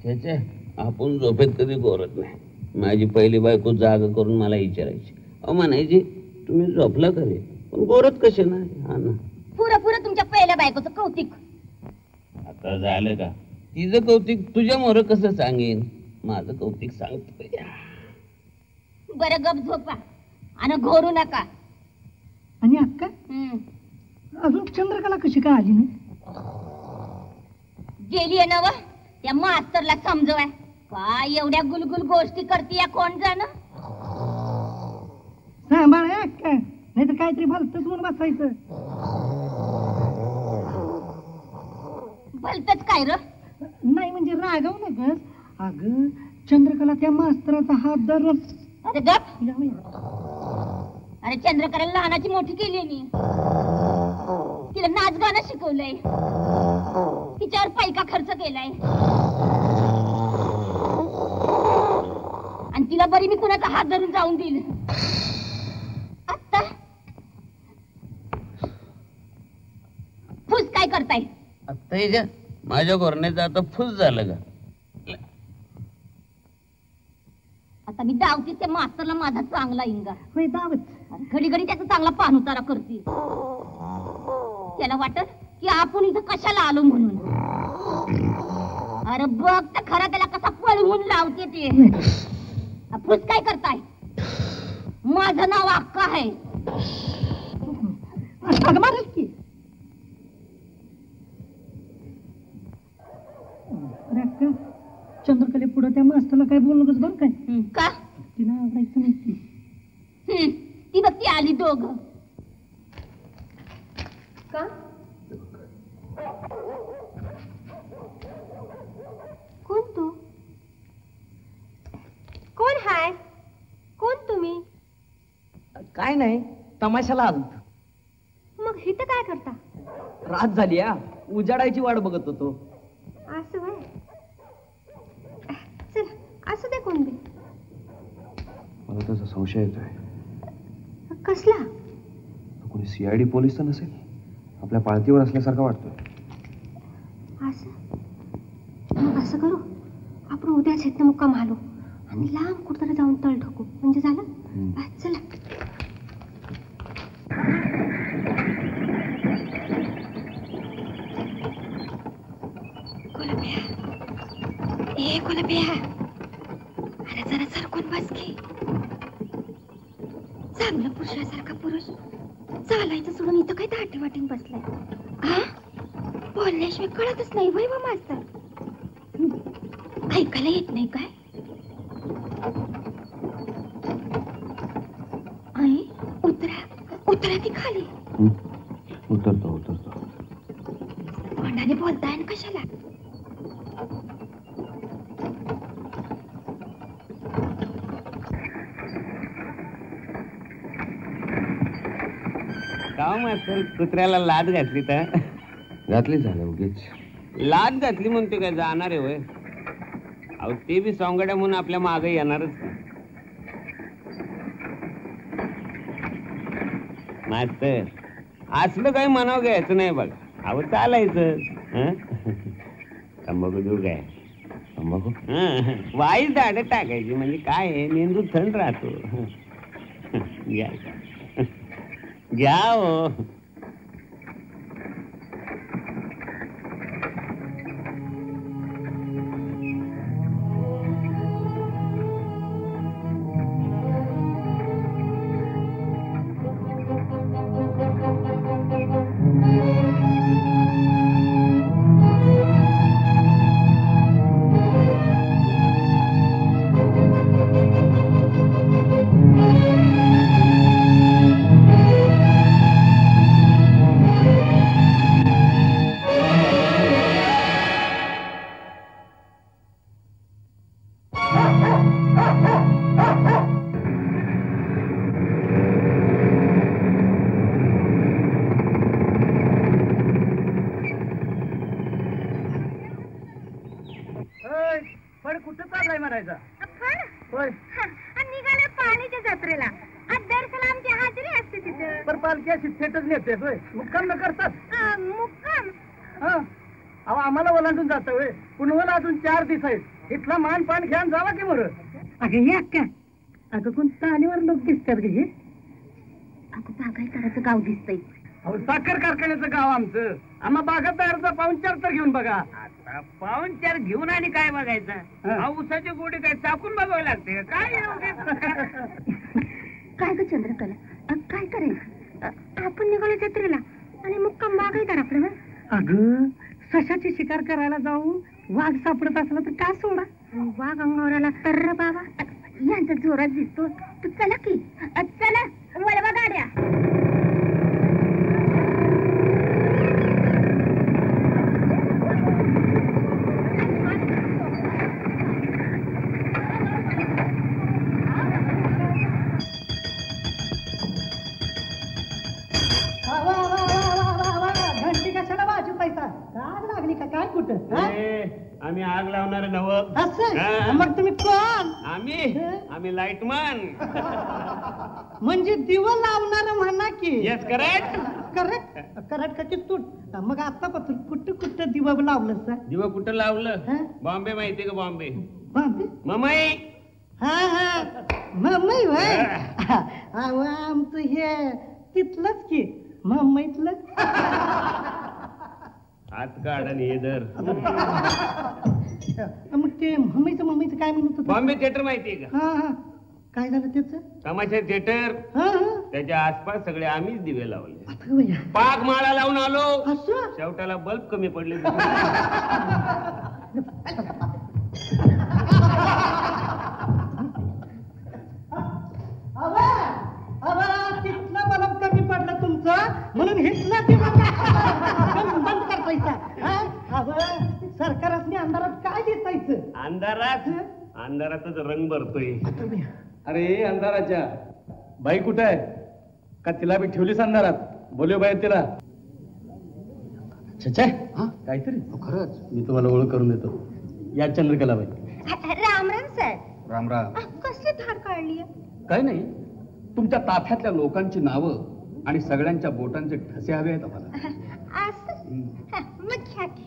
त्याचे आपण झोपेत कधी गोरत नाही माझी पहिली बायको जागा करून मला विचारायची अहो म्हणायची तुम्ही झोपला करे पण गोरत कसे नाही हा ना पुरं तुमच्या पहिल्या बायकोचं कौतिक आता झालं का तिचं कौतिक तुझ्या मोर कसं सांगेन माझं कौतिक सांगतो बरं गप झोपा आणि घोरू नका आणि अक्का अजून चंद्रकला कशी काय आली नाही गेलीये ना व त्या मास्तरला समजवाय काय एवढ्या गुलगुल गोष्टी करते कोण जाण सांभाळ अक्का नाही तर काहीतरी भलतच म्हणून बसायचं भलतच काय र नाही म्हणजे रागव नकस अगं चंद्रकला त्या मास्तराचा हात धरून अरे गप अरे चंद्रकला लहानाची मोठी केली मी तिला नाच गाणं शिकवलंय तिच्यावर पैका खर्च केलाय आणि तिला बरी मी कुणाचा हात धरून जाऊन दिल आता फुस काय करताय आता माझ्या गोरण्याचं आता फुस झालं का आता मी डावतीच त्या मास्तरला माझा चांगला इंगा होय दावत घडी घडी त्याचा चांगला पाणउतारा करते त्याला वाटत की आपण इथं कशाला आलो म्हणून अरे बघ तर खरा त्याला कसा पळवून लावते ते फुस काय करताय माझं नाव अक्का आहे की चंद्रकले पुढे त्या मास्तरला काय बोलू नकोस बरं काय का तिला आवडायचं नाही ती बघ ती आली दोघ का कोण तू कोण हाय कोण तुम्ही काय नाही तमाशाला आलो मग इथं काय करता रात झाली या उजाडायची वाट बघत होतो असं वय चल असं दे कोण दे मला त्याचा संशय येतोय कसला कोणी सीआयडी पोलीस तर नसेल आपल्या पाळतीवर असल्यासारखं वाटतोय असं असं करू आपण उद्याच इथं मुक्काम आलो आणि लांब कुठतरी जाऊन तळ ठोकू म्हणजे झालं चला कोलंबिया अरे जरा सरकून बस की चांगलं पुरुषासारखा पुरुष चालायचं सोडून इथं काय दाटी वाटीन बसलाय हा बोलण्याशिवाय कळतच नाही वय व मास्तर ऐकायला येत नाही काय आई उतरा ती खाली उतरतो तोंडाने बोलताय ना कशाला मास्तर कुत्र्याला लाद घातली तर घातली झालं उगीच लाद घातली म्हणते काय जाणार आहे वय अहो ते बी सोंगड्या म्हणून आपल्या मागे येणारच मास्तर असलं काही म्हणावं घ्यायचं नाही बघा अहो चालायचं तंबाखू देऊ काय तंबाखू वाईच दाढ टाकायची म्हणजे काय आहे मेंदू थंड राहतो घ्या हो म्हणायचा आपण होय निघाले पाणीच्या जत्रेला आज दर सलामची हाजरी असते तिथं. पर पालखी अशी थेटच नेते होय मुक्काम न करतात मुक्काम हा अहो आम्हाला ओलांडून जातं होय पुन्हा अजून 4 दिवस आहेत इथला मान पान घ्यान जावा की बरं. अगं हे अक्का अगं कोण तालीवर लोक दिसतात ग हे. अगं बागायतदाराचं गाव दिसतंय. अहो साखर कारखान्याचं गाव आमचं आम्हा बागायतदाराचा पाहुणचार तर घेऊन बघा. आता पाहुणचार घेऊन आणि काय बघायचं ऊसाची गोडी काय चाकून बघावं लागते काय काय ग चंद्रकला काय करायचं आपण निघालो जत्रेला आणि मुक्काम बागायदार आपलं. अगं सशाची शिकार करायला जाऊ वाघ सापडत असला तर का सोडा. वाघ अंगावर आला तर बाबा यांचा जोरात दिसतो. तू चला की चला वळवा गाड्या. घंटी कशाला वाजू पैसा आग लागली का काय कुठं आम्ही आग लावणार नव असं मग तुम्ही कोण. आम्ही लाईटमॅन म्हणजे दिवा लावणार म्हणा की. येस करेक्ट करेक्ट करेक्ट कशी तूट मग आतापासून कुठं कुठं दिवा लावलं सर. दिवा कुठं लावलं बॉम्बे माहितीये का बॉम्बे बॉम्बे ममई हा हा मम्मी होय अहो आमचं हे तिथलंच की मुंबईतलं. हात काढ आणि हे धर. मग ते मम्मीचं काय म्हणत होतं. बॉम्बे थिएटर माहितीये का हा हा काय झालं त्याच. तमाशा थिएटर हा हा त्याच्या आसपास सगळे आम्हीच दिवे लावले. आता भैया पाक माळा लावून आलो असं शेवटाला बल्ब कमी पडले. तिथलं बल्ब कमी पडलं तुमचं म्हणून हिटला बंद करतायचा. सरकारच अंधारात काय दिसायचं. अंधारातच रंग भरतोय. अरे अंधाराच्या बाई कुठे आहे का तिला बी ठेवलीस अंधारात. बोलव बाई तिला. काहीतरी खरंच मी तुम्हाला ओळख करून देतो. या चंद्रकलाबाई. राम राम सर. राम राम. कसली धाड काढली. काही नाही तुमच्या ताफ्यातल्या लोकांची नावं आणि सगळ्यांच्या बोटांचे ठसे हवे आहेत आम्हाला. असं मग घ्या की.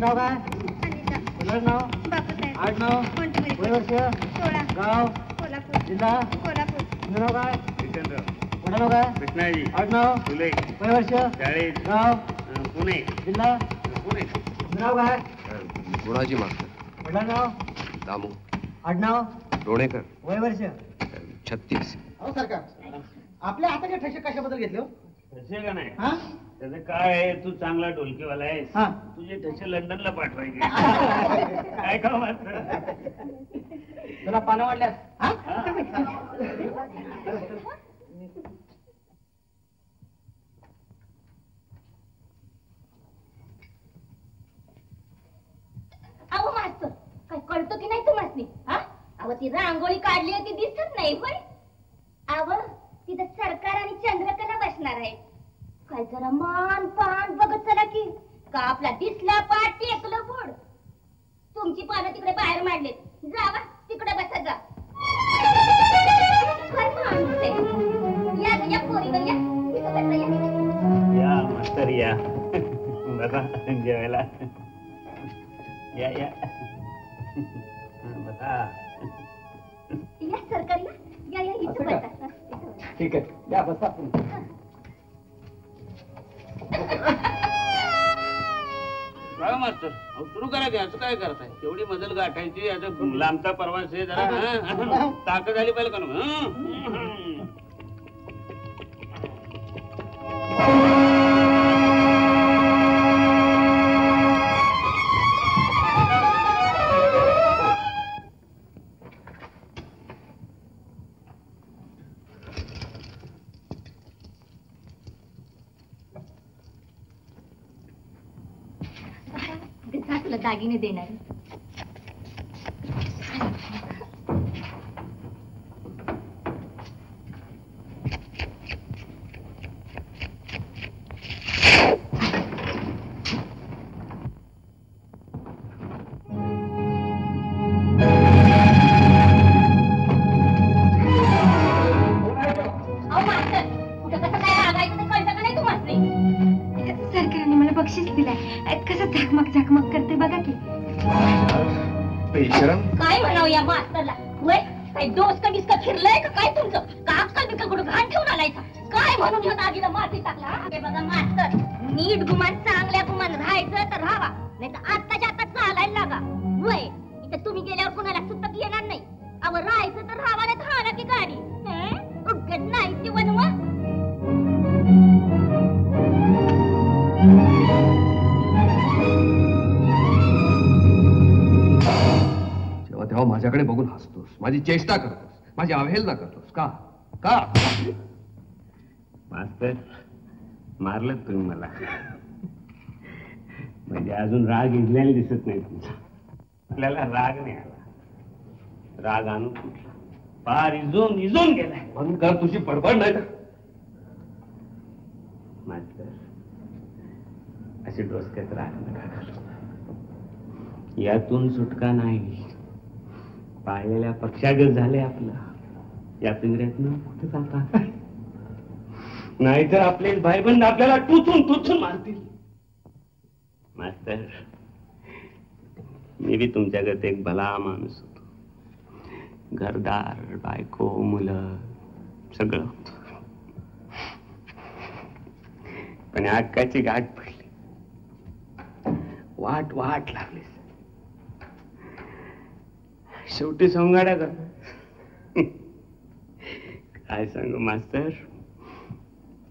गाव जिल्हा कृष्णाजी आडनाव फुले वर्ष चाळीस गाव पुणे जिल्हा पुणे नाव काय गुणाजी मास्तर वडिलांनाव दामू आडनाव डोणेकर वय वर्ष 36. हो सरकार आपल्या हाताचे ठसे कशाबद्दल घेतले हो. ठसे का नाही हा त्याचं काय आहे तू चांगला ढोलकीवाला आहेस हा तुझे ठसे लंडनला पाठवायचे. काय का मास्तर तुला पानं वाढल्यास अहो मास्तर काय कळतो की नाही तुम्हाला. हा अहो ती रांगोळी काढली ती दिसत नाही होय. अहो तिथं सरकार आणि चंद्रकला बसणार आहे. काय जरा मान पान बघत चला की का आपला दिसला पाठ टेकलं बोड. तुमची पानं तिकडे बाहेर मांडले जावा तिकडे बसा जा. काय माणूस आहे. या पोरीवर या तिथं बसा या मास्तर या बसा जेवायला या या बसा. या सरकार या या इथं बसा. ठीक आहे या बसा. काय मास्तर सुरू करा की असं काय करताय. तेवढी मजल गाठायची आता लांबचा प्रवास आहे जरा ताकद झाली पाहिजे का. दागिने देणार. झकमक झकमक करते बघा की. काय म्हणावं या मास्तरला? वय काय दोष कधीच का फिरलंय का काय तुमचं? का अक्कल बिक्कल कुठं घाण ठेवून आलाय का? काय म्हणून ह्या दागीला माती टाकला? अरे बघा मास्तर, नीट गुमान चांगल्या गुमान राहायचं तर राहावा, नाही तर आत्ताच्या आता चालायला लागा. वय इथं तुम्ही गेल्यावर कोणाला सुतक येणार नाही. अव राहायचं तर राहावा, नाही तर हाना की गाडी. उगत नाही ती बनवा. जेव्हा तेव्हा माझ्याकडे बघून हसतोस, माझी चेष्टा करतोस, माझी अवहेलना करतोस. का का मास्तर, मारलं तुम्ही मला. म्हणजे अजून राग इजल्याने दिसत नाही तुमचा. आपल्याला राग नाही आला, राग आणून कुठला फार इजून इजून गेलाय. म्हणून कर तुझी बडबड नाही तर. मास्तर, अशी डोसक्यात राग नका घालू. यातून सुटका नाही. पाळलेल्या पक्षागत झाले आपलं. या पिंजऱ्यातनं कुठे जाता? नाहीतर आपले भाईबंद आपल्याला टुचून टुचून मारतील. मास्तर, मी बी तुमच्याकडे एक भला माणूस होतो. घरदार, बायको, मुलं सगळं होतं. पण हक्काची गाठ पडली. वाट वाट लागली. शेवटी सोंगाड्या कर. काय सांगू मास्तर,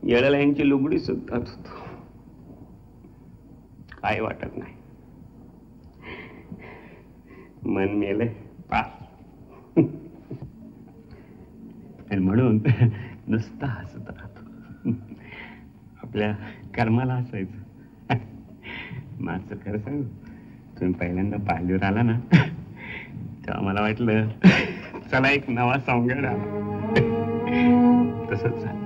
येळाला यांची लुगडी सुद्धा होतो. काय वाटत नाही. मन मेलंय पार. आणि म्हणून नुसता हसत राहतो. आपल्या कर्माला हसायचं. मास्तर, खरं सांगू, तुम्ही पहिल्यांदा पाहिल्यावर आला ना, तेव्हा मला वाटलं चला एक नवा सॉंगड आला. तसंच झालं.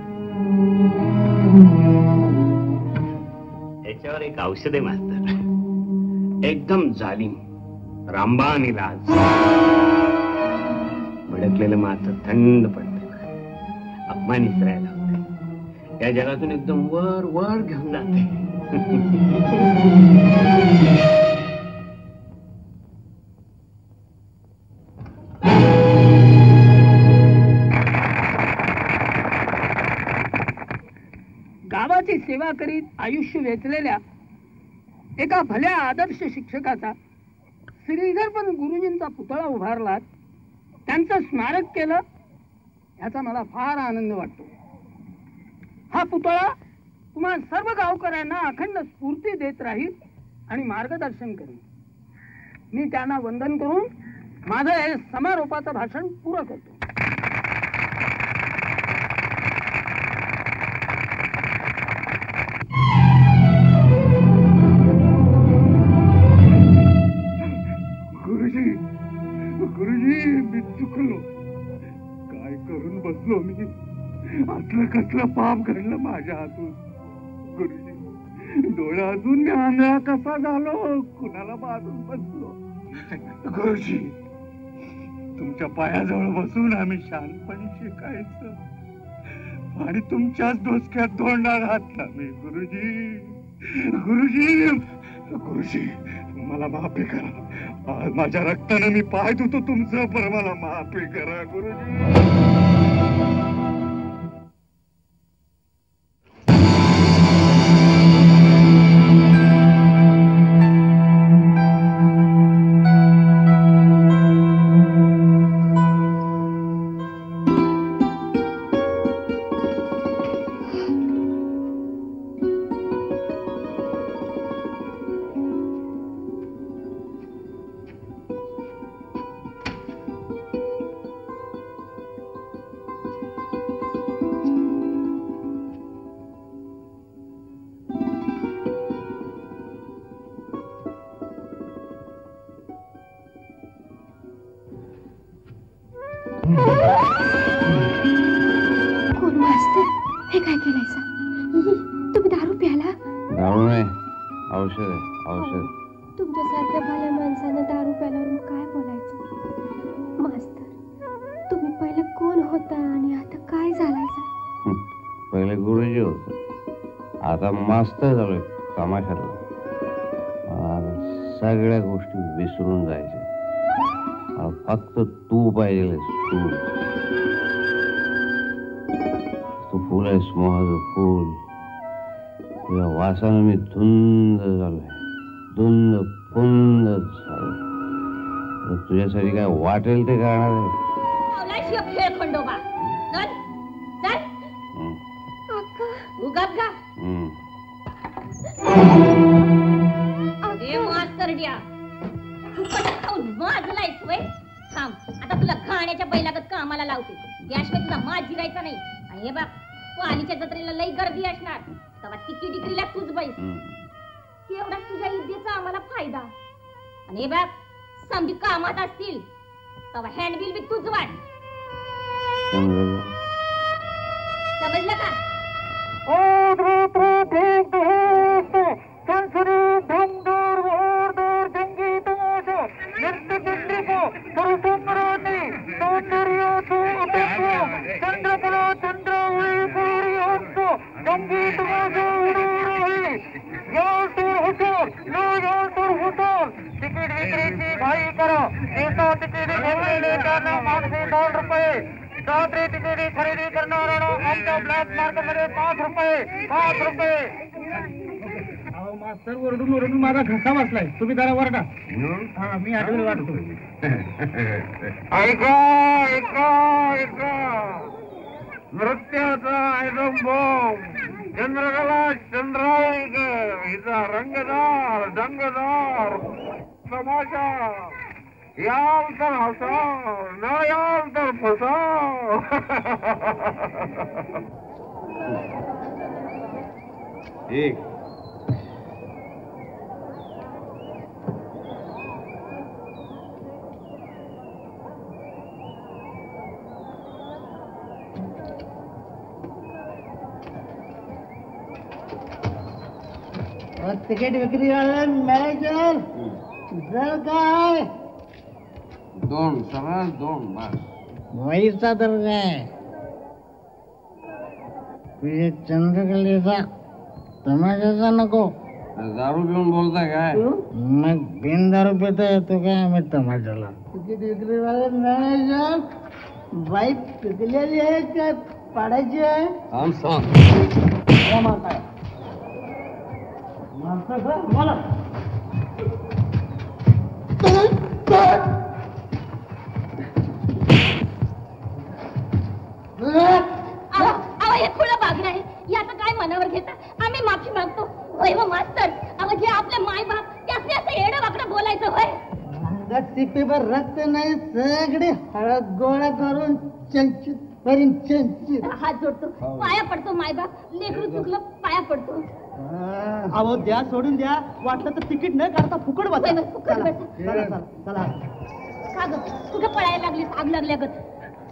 याच्यावर एक औषध आहे मास्तर, एकदम जालिम, रामबाण इलाज. भडकलेलं मात्र थंड पडते, अपमान इसरायला होते, या जगातून एकदम वर वर घेऊन जाते. गावाची सेवा करीत आयुष्य वेचलेल्या एका भल्या आदर्श शिक्षकाचा श्रीधर पण गुरुजींचा पुतळा उभारला, त्यांचं स्मारक केलं, याचा मला फार आनंद वाटतो. हा पुतळा तुम्हा सर्व गावकऱ्यांना अखंड स्फूर्ती देत राहील आणि मार्गदर्शन करेल. मी त्यांना वंदन करून माझं हे समारोपाचं भाषण पुरं करतो. गुरुजी, मी चुकलो. काय करून बसलो मी. असलं कसलं पाप घडलं माझ्या हातून. गुरुजी, डोळ्या अजून मी आंधळा कसा झालो, कुणाला बाजून बसलो. गुरुजी, तुमच्या पायाजवळ बसून आम्ही शांतपणे शिकायचं आणि तुमच्याच डोसक्यात धोंडा घातला मी. गुरुजी, गुरुजी, गुरुजी, मला माफी करा. आज माझ्या रक्ताने मी पाय धुतो तुमचं, पर मला माफी करा गुरुजी. कोण मास्तर, हे काय केलायसा? तुम्ही दारू प्याला? दारू नाही, औषध आहे, औषध. तुमच्यासारख्या भल्या माणसानं दारू प्याल्यावर मग काय बोलायचं? मास्तर, तुम्ही पहिले कोण होता आणि आता काय झालायचा? पहिले गुरुजी होतो, आता मास्तर झालोय तमाशाला. सगळ्या गोष्टी विसरून जायच्या. मला फक्त तू पाहिजे. तू फुल आहेस, मोहाचं फुल. तुझ्या वासानं मी धुंद झालोय, धुंद फुंद झालोय. तुझ्यासाठी काय वाटेल ते करणार आहे. खेळ खंडोबा थांब, आता तुला खाण्याच्या बैलागत कामाला लावते. याशिवाय तुला माज जिरायचा नाही. आणि हे बघ, तू आलीच्या जत्रेला लई गर्दी असणार, तेव्हा तिकी डिग्रीला तूच बैस. एवढा तुझ्या इद्देचा आम्हाला फायदा. आणि हे बघ, समजी कामात असतील तेव्हा हँडबिल बी तूच वाट. समजलं का? खरेदी करणाऱ्यांना आमच्या ब्लॅक मार्केट मध्ये 5 रुपये 5 रुपये. मास्तर ओरडून ओरडून माझा घसा बसलाय. तुम्ही जरा वरडा. हा, मी आठवले वाटतो. ऐका ऐका ऐका, नृत्याचा आयटम बॉम्ब, चंद्रकला चंद्राळकर हिचा रंगदार डंगदार तमाशा. याल तर हसा, न याल तर फसा. एक तिकीट विक्रीवाला मॅनेजर जर काय 2 सरळ 2 बस. वहीचा तर काय तुझ्या चंद्रकलेचा तमाशाचा नको. दारू पिऊन बोलताय काय? मग बिन दारू पिता येतो काय आम्ही तमाशाला? तिकीट विक्रीवाला मॅनेजर बाई पिकलेली आहे काय पाडायची आहे? आम सांग मला हे खुलं बागीर आहे. याचं काय मनावर घेता? आम्ही माफी मागतो. होय व मास्तर, अहो जे आपले माय बाप त्याचे असं येडं वाकडं बोलायचं होय. अंगात टिपीभर रक्त नाही, सगळे हळद गोळा करून चंचित करीन चंचित. हात जोडतो, पाया पडतो माय बाप. लेकरू चुकलं, पाया पडतो. अहो द्या, सोडून द्या. वाटलं तर तिकीट न काढता फुकट बसा. फुकट बसा. चला. का ग कुठं पळायला लागलीस आग लागल्यागत?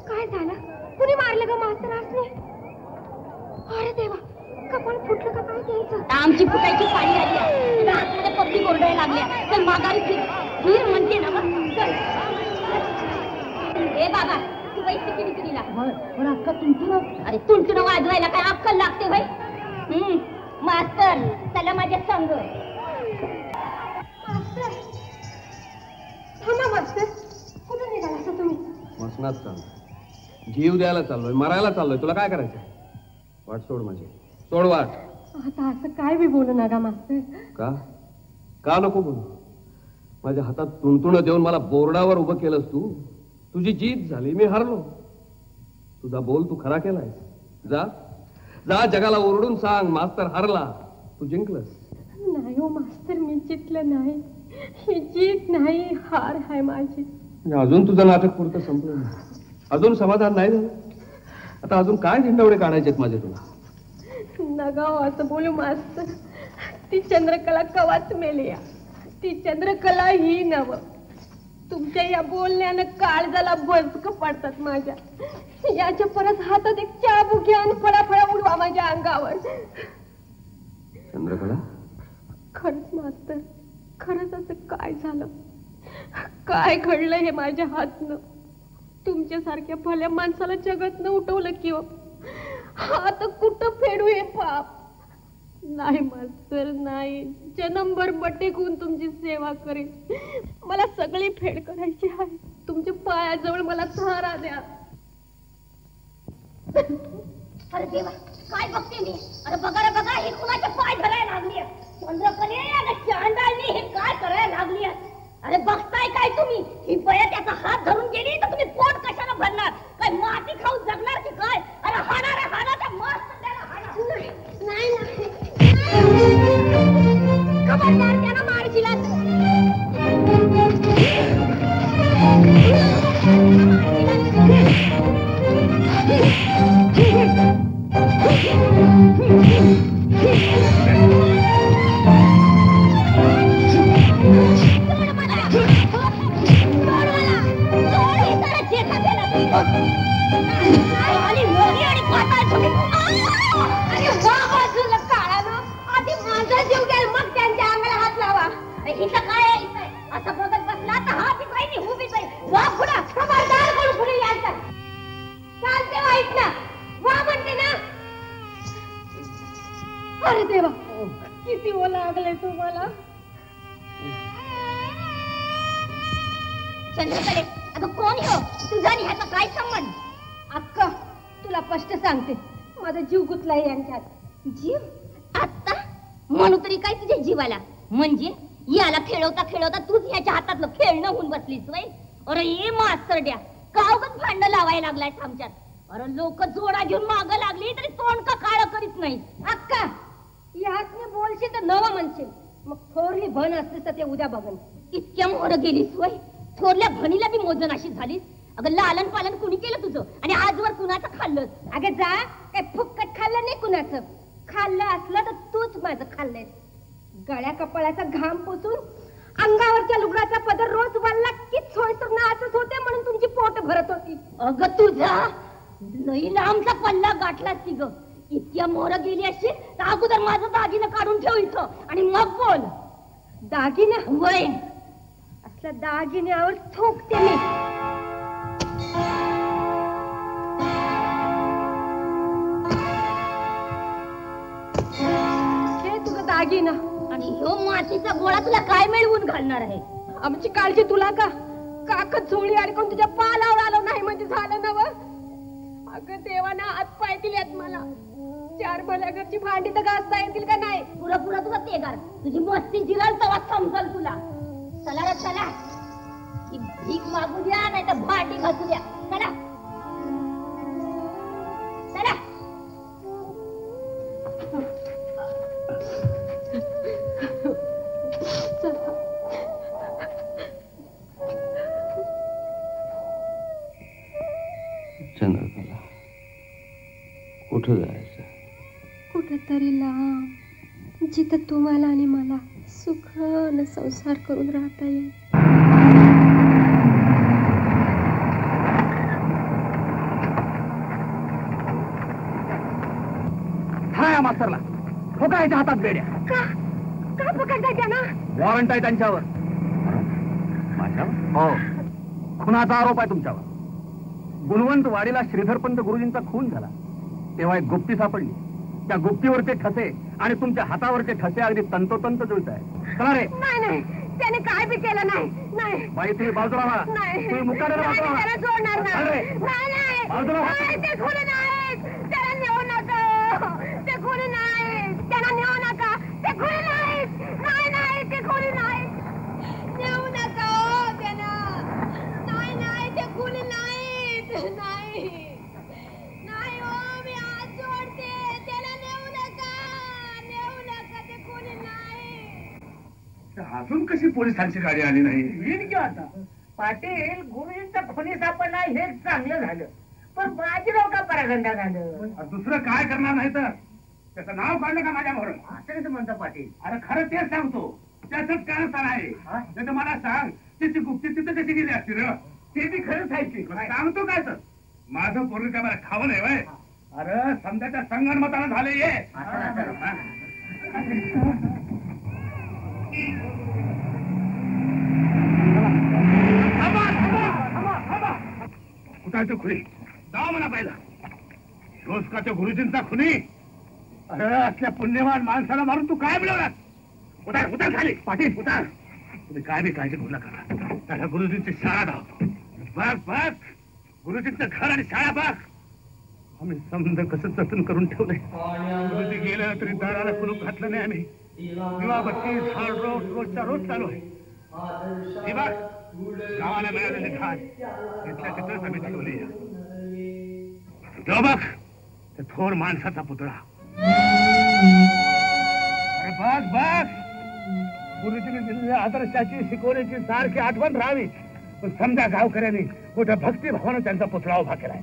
काय झालं? कुणी मारलं ग मास्तर असणे? अरे देवा, कपाळ फुटलं का काय द्यायचं? आमची फुटायची पाळी आली आहे. तुला आतमध्ये पब्लिक ओरडायला लागल्या तर माघारी फिर म्हणते ना मग. ए बाबा, तू बाई तिकीट विक्रीला. पण अक्का तुमचं अरे तुमचं वाजवायला काय अक्कल लागते भाई? मास्तर चला माझ्या संग. मास्तर थांबा. मास्तर कुठे निघाला असं तुम्ही? मसनात चाललोय, जीव द्यायला चाललोय, मरायला चाललोय. तुला काय करायचं? वाट सोड माझी, सोड वाट. आता असं काय बी बोलू नका मास्तर. का नको बोलू? माझ्या हातात तुणतुण देऊन मला बोर्डावर उभं केलंस तू. तुझी जीत झाली, मी हरलो. तुझा बोल तू खरा केलाय. जा जा, जगाला ओरडून सांग मास्तर हरला, तू जिंकलंस. नाही हो मास्तर, मी जिंकलं नाही. ही जीत नाही, हार आहे माझी. अजून तुझं नाटक पुरतं संपलं नाही, अजून समाधान नाही झालं. आता अजून काय झेंडावडे काढायचेत माझे तुला? नगा हो असं बोलू मास्तर. ती चंद्रकला कवाच मेली या. ती चंद्रकला ही नव. तुमच्या या बोलण्यानं काळजाला बसक पडतात माझ्या. याच्या परत हातात एक चाबूक घ्या आणि फळाफळा उडवा माझ्या अंगावर. चंद्रकला, खरंच मास्तर, खरंच असं काय झालं? काय घडलं हे माझ्या हातनं? तुमच्यासारख्या भल्या माणसाला जगातनं उठवलं की आता कुठं फेडू हे पाप? नाही मास्तर नाही, जन्मभर बटेकून तुमची सेवा करेन. मला सगळी फेड करायची आहे. तुमच्या पायाजवळ मला सहारा द्या. अरे देवा, काय बघते मी? अरे बघा रे बघा, हे कुणाचे पाय धरायला लागली आहे? चंद्रकले आणि चांडाळणी हे काय करायला लागली आहे? अरे बघताय काय तुम्ही? ही बया त्याचा हात धरून गेली तर तुम्ही पोट कशाला भरणार? काय माती खाऊन जगणार की काय? अरे हाणा रे हाणा, त्या मस्त त्याला हाणा. नाही खबरदार, त्याला मारशीला. असं बघत बसला तर हा बी काही नाही, उभी जाईल. वा पुढं, खबरदार कोण पुढे यायचं. चालते वाईट ना, वा म्हणते ना. अरे देवा, किती ओ लागले तुम्हाला. चंद्रकले, अगं कोण हो? तुझा आणि ह्याचा काय संबंध? अक्का, तुला स्पष्ट सांगते, माझा जीव गुतलाय यांच्यात. जीव? आत्ता म्हणू तरी काय तुझ्या जीवाला? म्हणजे याला खेळवता खेळवता तूच याच्या हातातलं खेळणं होऊन बसलीस वय? अरे ये मास्तरड्या, कावगत भांडण लावायला लागलाय आमच्यात. अरे लोक जोडा घेऊन माग लागली तरी तोंड का काळ करीत नाही. अक्का, यासने बोलशील तर नवा म्हणशील. मग थोरली भन असलीस तर ते उद्या बघन. इतक्या मोहर गेलीस वय? थोरल्या भणीला बी मोजन अशी झालीस. अगं लालन पालन कुणी केलं तुझं आणि आजवर कुणाचं खाल्लंस? अगं जा, काय फुक्कट खाल्लं नाही कुणाचं. खाल्लं असलं तर तूच माझं खाल्लंयस. गळ्या कपाळाचा घाम पुसून अंगावरच्या लुगडाचा पदर रोज वाढला की सोयीसर नाचत होते म्हणून तुमची पोट भरत होती. अगं तुझा लई लांबचा पल्ला गाठलास की ग. इतक्या मोहर गेली अशी तर अगोदर माझं दागिनं काढून ठेव इथं आणि मग बोल. दागिना? वय असल्या दागिन्यावर थोकते मी. घे तुझं दागिना. आणि ह्यो मातीचा गोळा तुला काय मिळवून घालणार आहे? आमची काळजी तुला का? काकत झोळी अडकून तुझ्या पालावर आलो नाही म्हणजे झालं ना व? अगं देवाना हात पाय दिलेत मला. 4 भल्या घरची भांडी तर घासता येतील का नाही? पुरा पुरा तुझा तेगार, तुझी मस्ती जिरल तेव्हा समजल तुला. चला रे चला, ही भीक मागू द्या नाही तर भांडी घासू द्या. चला चला. चंद्रकला, कुठं जायचं? कुठेतरी लांब, जिथं तुम्हाला आणि मला सुखानं संसार करून राहता येईल. हा मास्तरला ठोका याच्या हातात बेड्या. का पकडताय त्यांना? वॉरंट आहे त्यांच्यावर. माझ्यावर? हो, खुनाचा आरोप आहे तुमच्यावर. गुणवंत वाडीला श्रीधरपंत गुरुजींचा खून झाला तेव्हा एक गुप्ती सापडली. त्या गुप्तीवरचे ठसे आणि तुमच्या हातावरचे ठसे अगदी तंतोतंत जुळत आहे. चला रे. नाही नाही, त्याने काय बी केलं नाही. नाही बाई, तुम्ही बाजूला व्हा. नाही, तुम्ही मुकादर बाजूला व्हा. त्याला सोडणार नाही. नाही, बाजूला व्हा. ते खुनी नाही, त्याला नेऊ नका. ते खुनी नाही, त्याला नेऊ नका. ते खुनी नाही. नाही नाही, ते खुनी नाही. नेऊ नका त्याला. नाही नाही, ते खुनी नाही. नाही नाही हो, मी हात जोडते. त्याला नेऊ नका. नेऊ नका, ते खुनी नाही. अजून कशी पोलिसांची गाडी आली नाही? येईल की आता. पाटील, गुरुजींचा खुनी सापडला हे चांगलं झालं, पण बाजीराव का परागंडा झालं? दुसरं काय करणार नाही तर त्याचं नाव काढलं का माझ्या मोहर? असं कसं म्हणता पाटील? अरे खरं तेच सांगतो, त्याच कारण आहे. नाही तर मला सांग, तिची गुप्ती तिथं कशी गेली असती र? ते बी खरंच आहे की. सांगतो काय तर, माझं पोरग काय मला खावं नाही वय? अरे समजाच्या संगणमतानं झाले ये. कुठाचं खुनी? जाऊ म्हणा पहिला. शोषकाच्या गुरुजींचा खुनी अरे असल्या पुण्यवान माणसाला मारून तू काय मिळवलास? उतार उतार खाली पाटील उतार. तुम्ही काय बी काळजी करू नका. त्याला गुरुजींची शाळा धावतो. बघ बघ गुरुजींचं घर आणि शाळा बघ. आम्ही समज कसं जतन करून ठेवलंय. गुरुजी गेलं तरी दाराला कुलूप घातलं नाही आम्ही. दिवाबत्ती झाड रोजच्या रोज चालू आहे. हे बघ गावाला मिळालेले घाट तिथल्या तिथंच आम्ही ठेवली. तो बघ त्या थोर माणसाचा पुतळा. अरे बघ बघ गुरुजीने दिलेल्या आदर्शाची शिकवण्याची सारखी आठवण राहावी. पण समजा गावकऱ्यांनी मोठ्या भक्तिभावानं त्यांचा पुतळा उभा केलाय.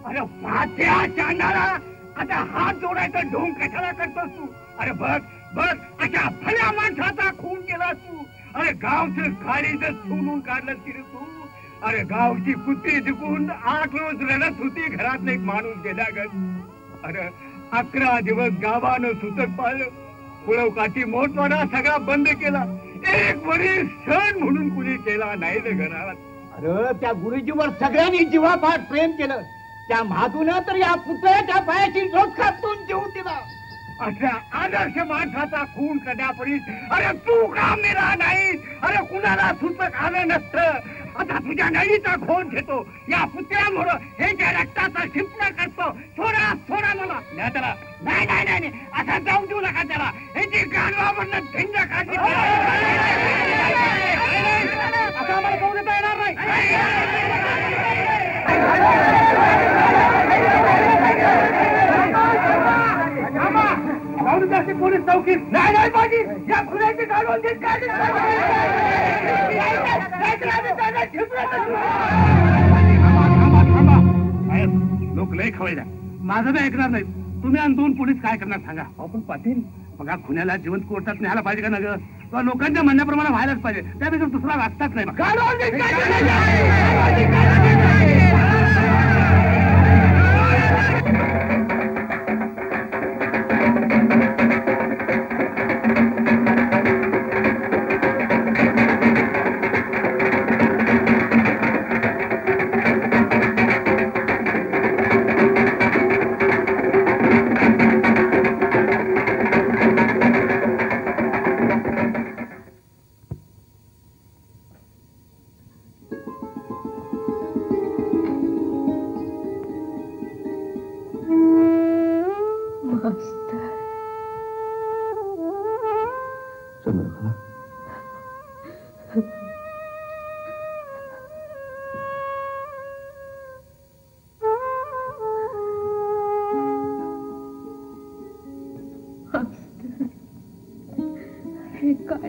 अरे पाट्या चांडाला आता हात जोडायचा ढोंग कशाला करतोस तू? अरे बघ बघ अशा भल्या माणसाचा खून केला तू. अरे गावचं खाडीचं सोडून काढलं तिने तू. अरे गावची कुत्री जिंकून 8 रोज रडत होती घरातला एक माणूस गेला ग. अरे 11 दिवस गावानं सुतक पाळलं. कुळवकाठी मोठवाडा सगळा बंद केला. एक वरील सण म्हणून कुणी केला नाही रे घरात. अरे त्या गुरुजीवर सगळ्यांनी जीवापाठ प्रेम केलं. त्या महादूनं तर या पुतळ्याच्या पायाची रोज कापून जीव दिला. अशा आदर्श माणसाचा खून करण्यापूर्वी अरे तू का मेला नाही? अरे कुणाला सुचक आलं नसतं. आता तुझ्या नळीचा खोन घेतो. या पुतळ्यामुळं हे ज्या रक्ताचा शिंपणा करतो. सोडा सोडा मला. नाही त्याला नाही नाही नाही असा जाऊ देऊ नका त्याला. ह्याची गाणवावरनं धिंड काढली. असं आम्हाला जाऊ देता येणार नाही. पोलीस चौकीत नाही नाही पाहिजे. या खुल्याची गाडवून लोक लय खवळल्या. माझं बी ऐकणार नाही. तुम्ही आणि 2 पोलीस काय करणार सांगा. आपण पाटील मग खुन्याला जिवंत कोर्टात न्यायला पाहिजे का? न लोकांच्या म्हणण्याप्रमाणे व्हायलाच पाहिजे. त्यापेक्षा दुसरा रस्ताच नाही. काय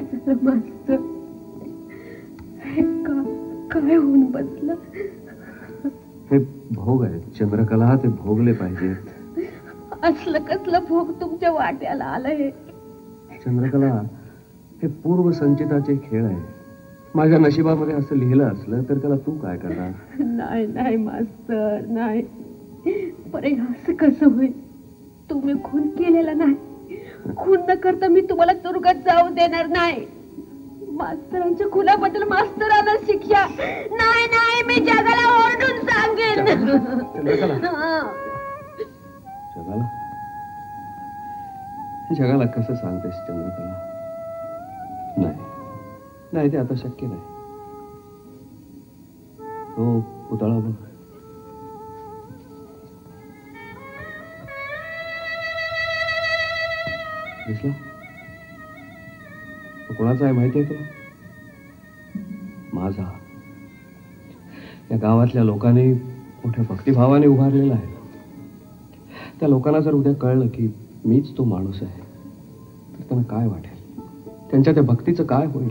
झालं मास्तर? काय होऊन बसलं? हे भोग आहेत चंद्रकला. ते भोगले पाहिजेत. असलं कसलं भोग तुमच्या वाट्याला आलंय? चंद्रकला हे पूर्व संचिताचे खेळ आहे. माझ्या नशिबामध्ये असं लिहिलं असलं तर त्याला तू काय करणार? नाही नाही मास्तर नाही. बरे असं कसं होईल? तुम्ही खून केलेला नाही. खून न करता मी तुम्हाला तुरुंगात जाऊ देणार नाही. मास्तरांच्या खुनाबद्दल मास्तरांना शिक्षा नाही नाही मी जगाला ओरडून सांगेन. जगाला कसं सांगतेस चंद्रकला? नाही नाही ते आता शक्य नाही. तो पुतळा बघ. दिसला? कोणाचा आहे माहिती आहे तुला? माझा. या गावातल्या लोकांनी मोठ्या भक्तिभावाने उभारलेला आहे. त्या लोकांना जर उद्या कळलं की मीच तो माणूस आहे तर त्यांना काय वाटेल? त्यांच्या त्या भक्तीचं काय होईल?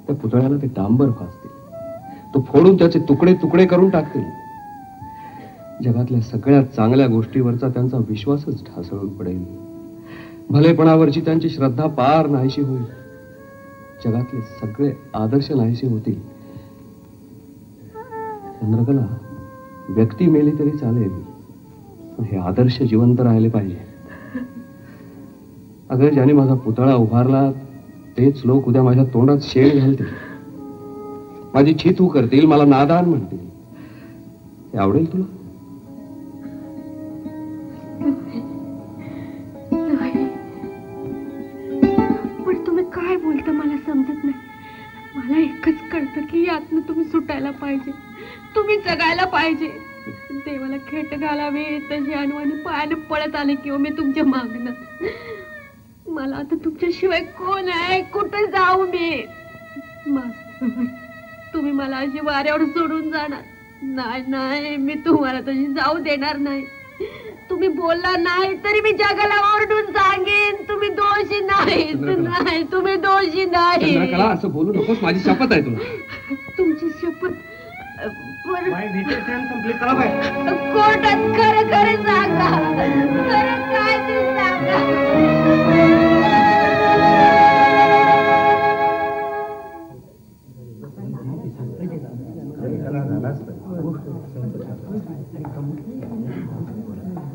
त्या पुतळ्याला ते डांबर फासतील. तो फोडून त्याचे तुकडे तुकडे करून टाकतील. जगातल्या सगळ्या चांगल्या गोष्टीवरचा त्यांचा विश्वासच ढासळून पडेल. भलेपणावरची त्यांची श्रद्धा पार नाहीशी होईल. जगातले सगळे आदर्श नाहीसे होतील. चंद्रकला व्यक्ती मेली तरी चालेल पण हे आदर्श जिवंत राहिले पाहिजे. अगं ज्याने माझा पुतळा उभारला तेच लोक उद्या माझ्या तोंडात शेण घालतील. माझी छीतू करतील. मला नादान म्हणतील. हे आवडेल तुला? पण तुम्ही काय बोलता मला समजत नाही. मला एकच कळतं की यातनं तुम्ही सुटायला पाहिजे, तुम्ही जगायला पाहिजे. देवाला खेट घालावे तशी अनुवानी पायाने पळत आले किंवा मी तुमच्या मागणं. मला आता तुमच्याशिवाय कोण आहे, कुठे जाऊ मी? मास्तर, तुम्ही मला अशी वाऱ्यावर सोडून जाणार नाही? नाही, मी तुम्हाला तशी जाऊ देणार नाही. तुम्ही बोलला नाही तरी मी जगाला ओरडून सांगेन तुम्ही दोषी नाही. नाही, तुम्ही दोषी नाही. चंद्रकला, असं बोलू नकोस, माझी शपथ आहे तुला. तुमची शपथ कोर्टात खरं खरं सांगा, खरं काय ते सांगा.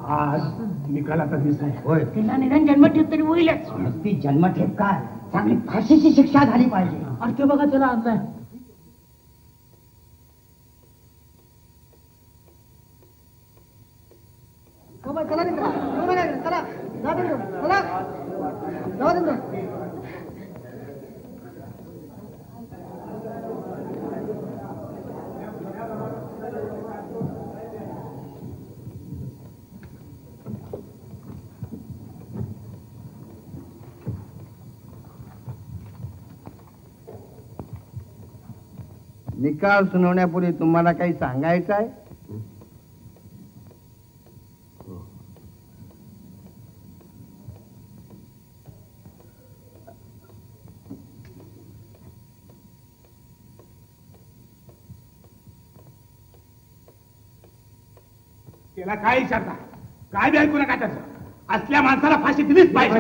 आज निकालाचा दिवस आहे. होय, तिला निदान जन्मठेप तरी होईलच. ती जन्मठेप काय, चांगली फाशीची शिक्षा झाली पाहिजे. अर्थ बघा त्याला आणलाय. निकाल सुनावण्यापूर्वी तुम्हाला काही सांगायचं आहे? त्याला काय विचारता? काय बी ऐकू नका त्याचं. असल्या माणसाला फाशी दिलीच पाहिजे.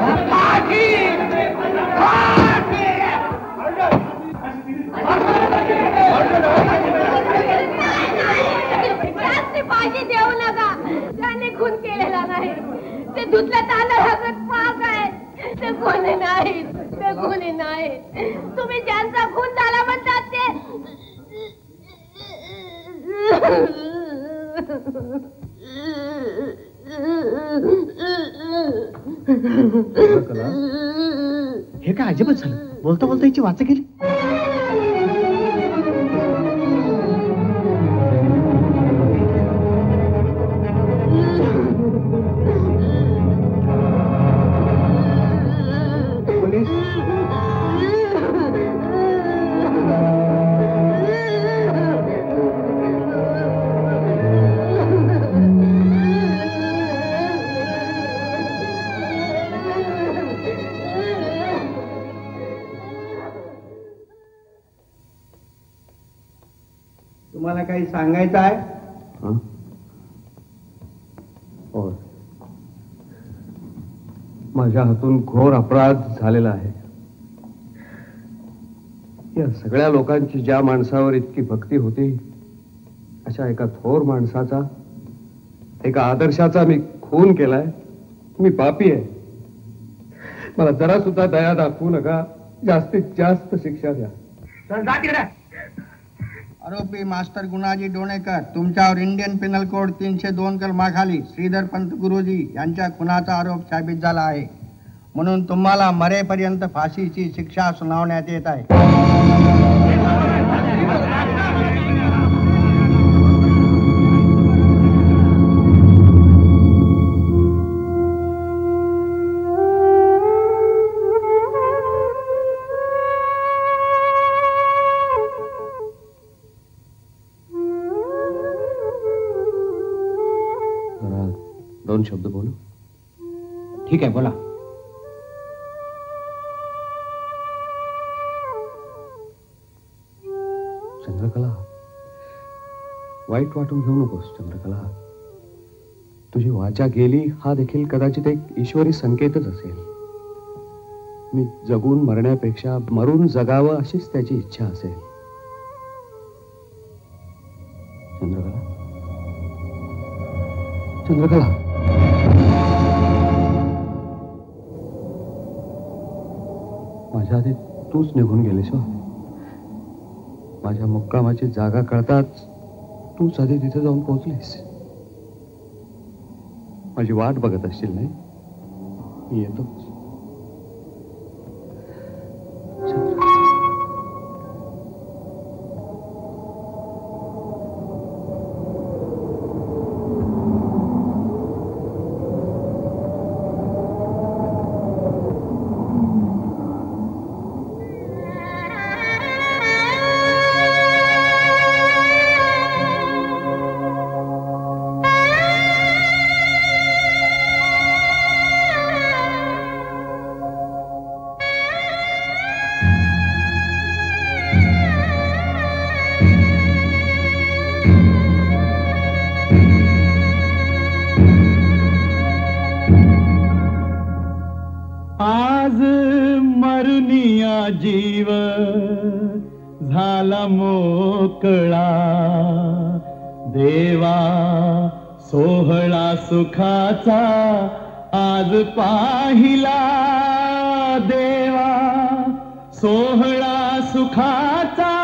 फाशी देऊ नका. त्याने खून केलेला नाही. ते धुतल्या तांदळागत पाक आहे. ते कोणी नाही, ते कोणी नाही. तुम्ही ज्यांचा खून झाला म्हणतात ते हे काय अजिबात झालं? बोलता बोलता याची वाचा केली. तुम्हाला काही सांगायचं आहे? होय, माझ्या हातून घोर अपराध झालेला आहे. या सगळ्या लोकांची ज्या माणसावर इतकी भक्ती होती, अशा एका थोर माणसाचा, एका आदर्शाचा मी खून केलाय. मी पापी आहे. मला जरा सुद्धा दया दाखवू नका. जास्तीत जास्त शिक्षा द्या. आरोपी मास्टर गुणाजी डोणेकर, तुमच्यावर इंडियन पिनल कोड 302 कलमाखाली श्रीधर पंत गुरुजी यांच्या खुनाचा आरोप साबित झाला आहे. म्हणून तुम्हाला मरेपर्यंत फाशीची शिक्षा सुनावण्यात येत आहे. दोन शब्द बोलू? ठीक आहे, बोला. चंद्रकला, वाईट वाटून घेऊ नकोस. चंद्रकला, तुझी वाचा गेली हा देखील कदाचित एक ईश्वरी संकेतच असेल. मी जगून मरण्यापेक्षा मरून जगावं अशीच त्याची इच्छा असेल. चंद्रकला, चंद्रकला, माझ्या आधी तूच निघून गेलीस. माझ्या मुक्कामाची जागा कळताच तू आधी तिथे जाऊन पोहोचलीस. माझी वाट बघत असशील नाही? मी येतोच. आज मरुनिया जीव झाला मोकळा, देवा सोहळा सुखाचा आज पाहिला, देवा सोहळा सुखाचा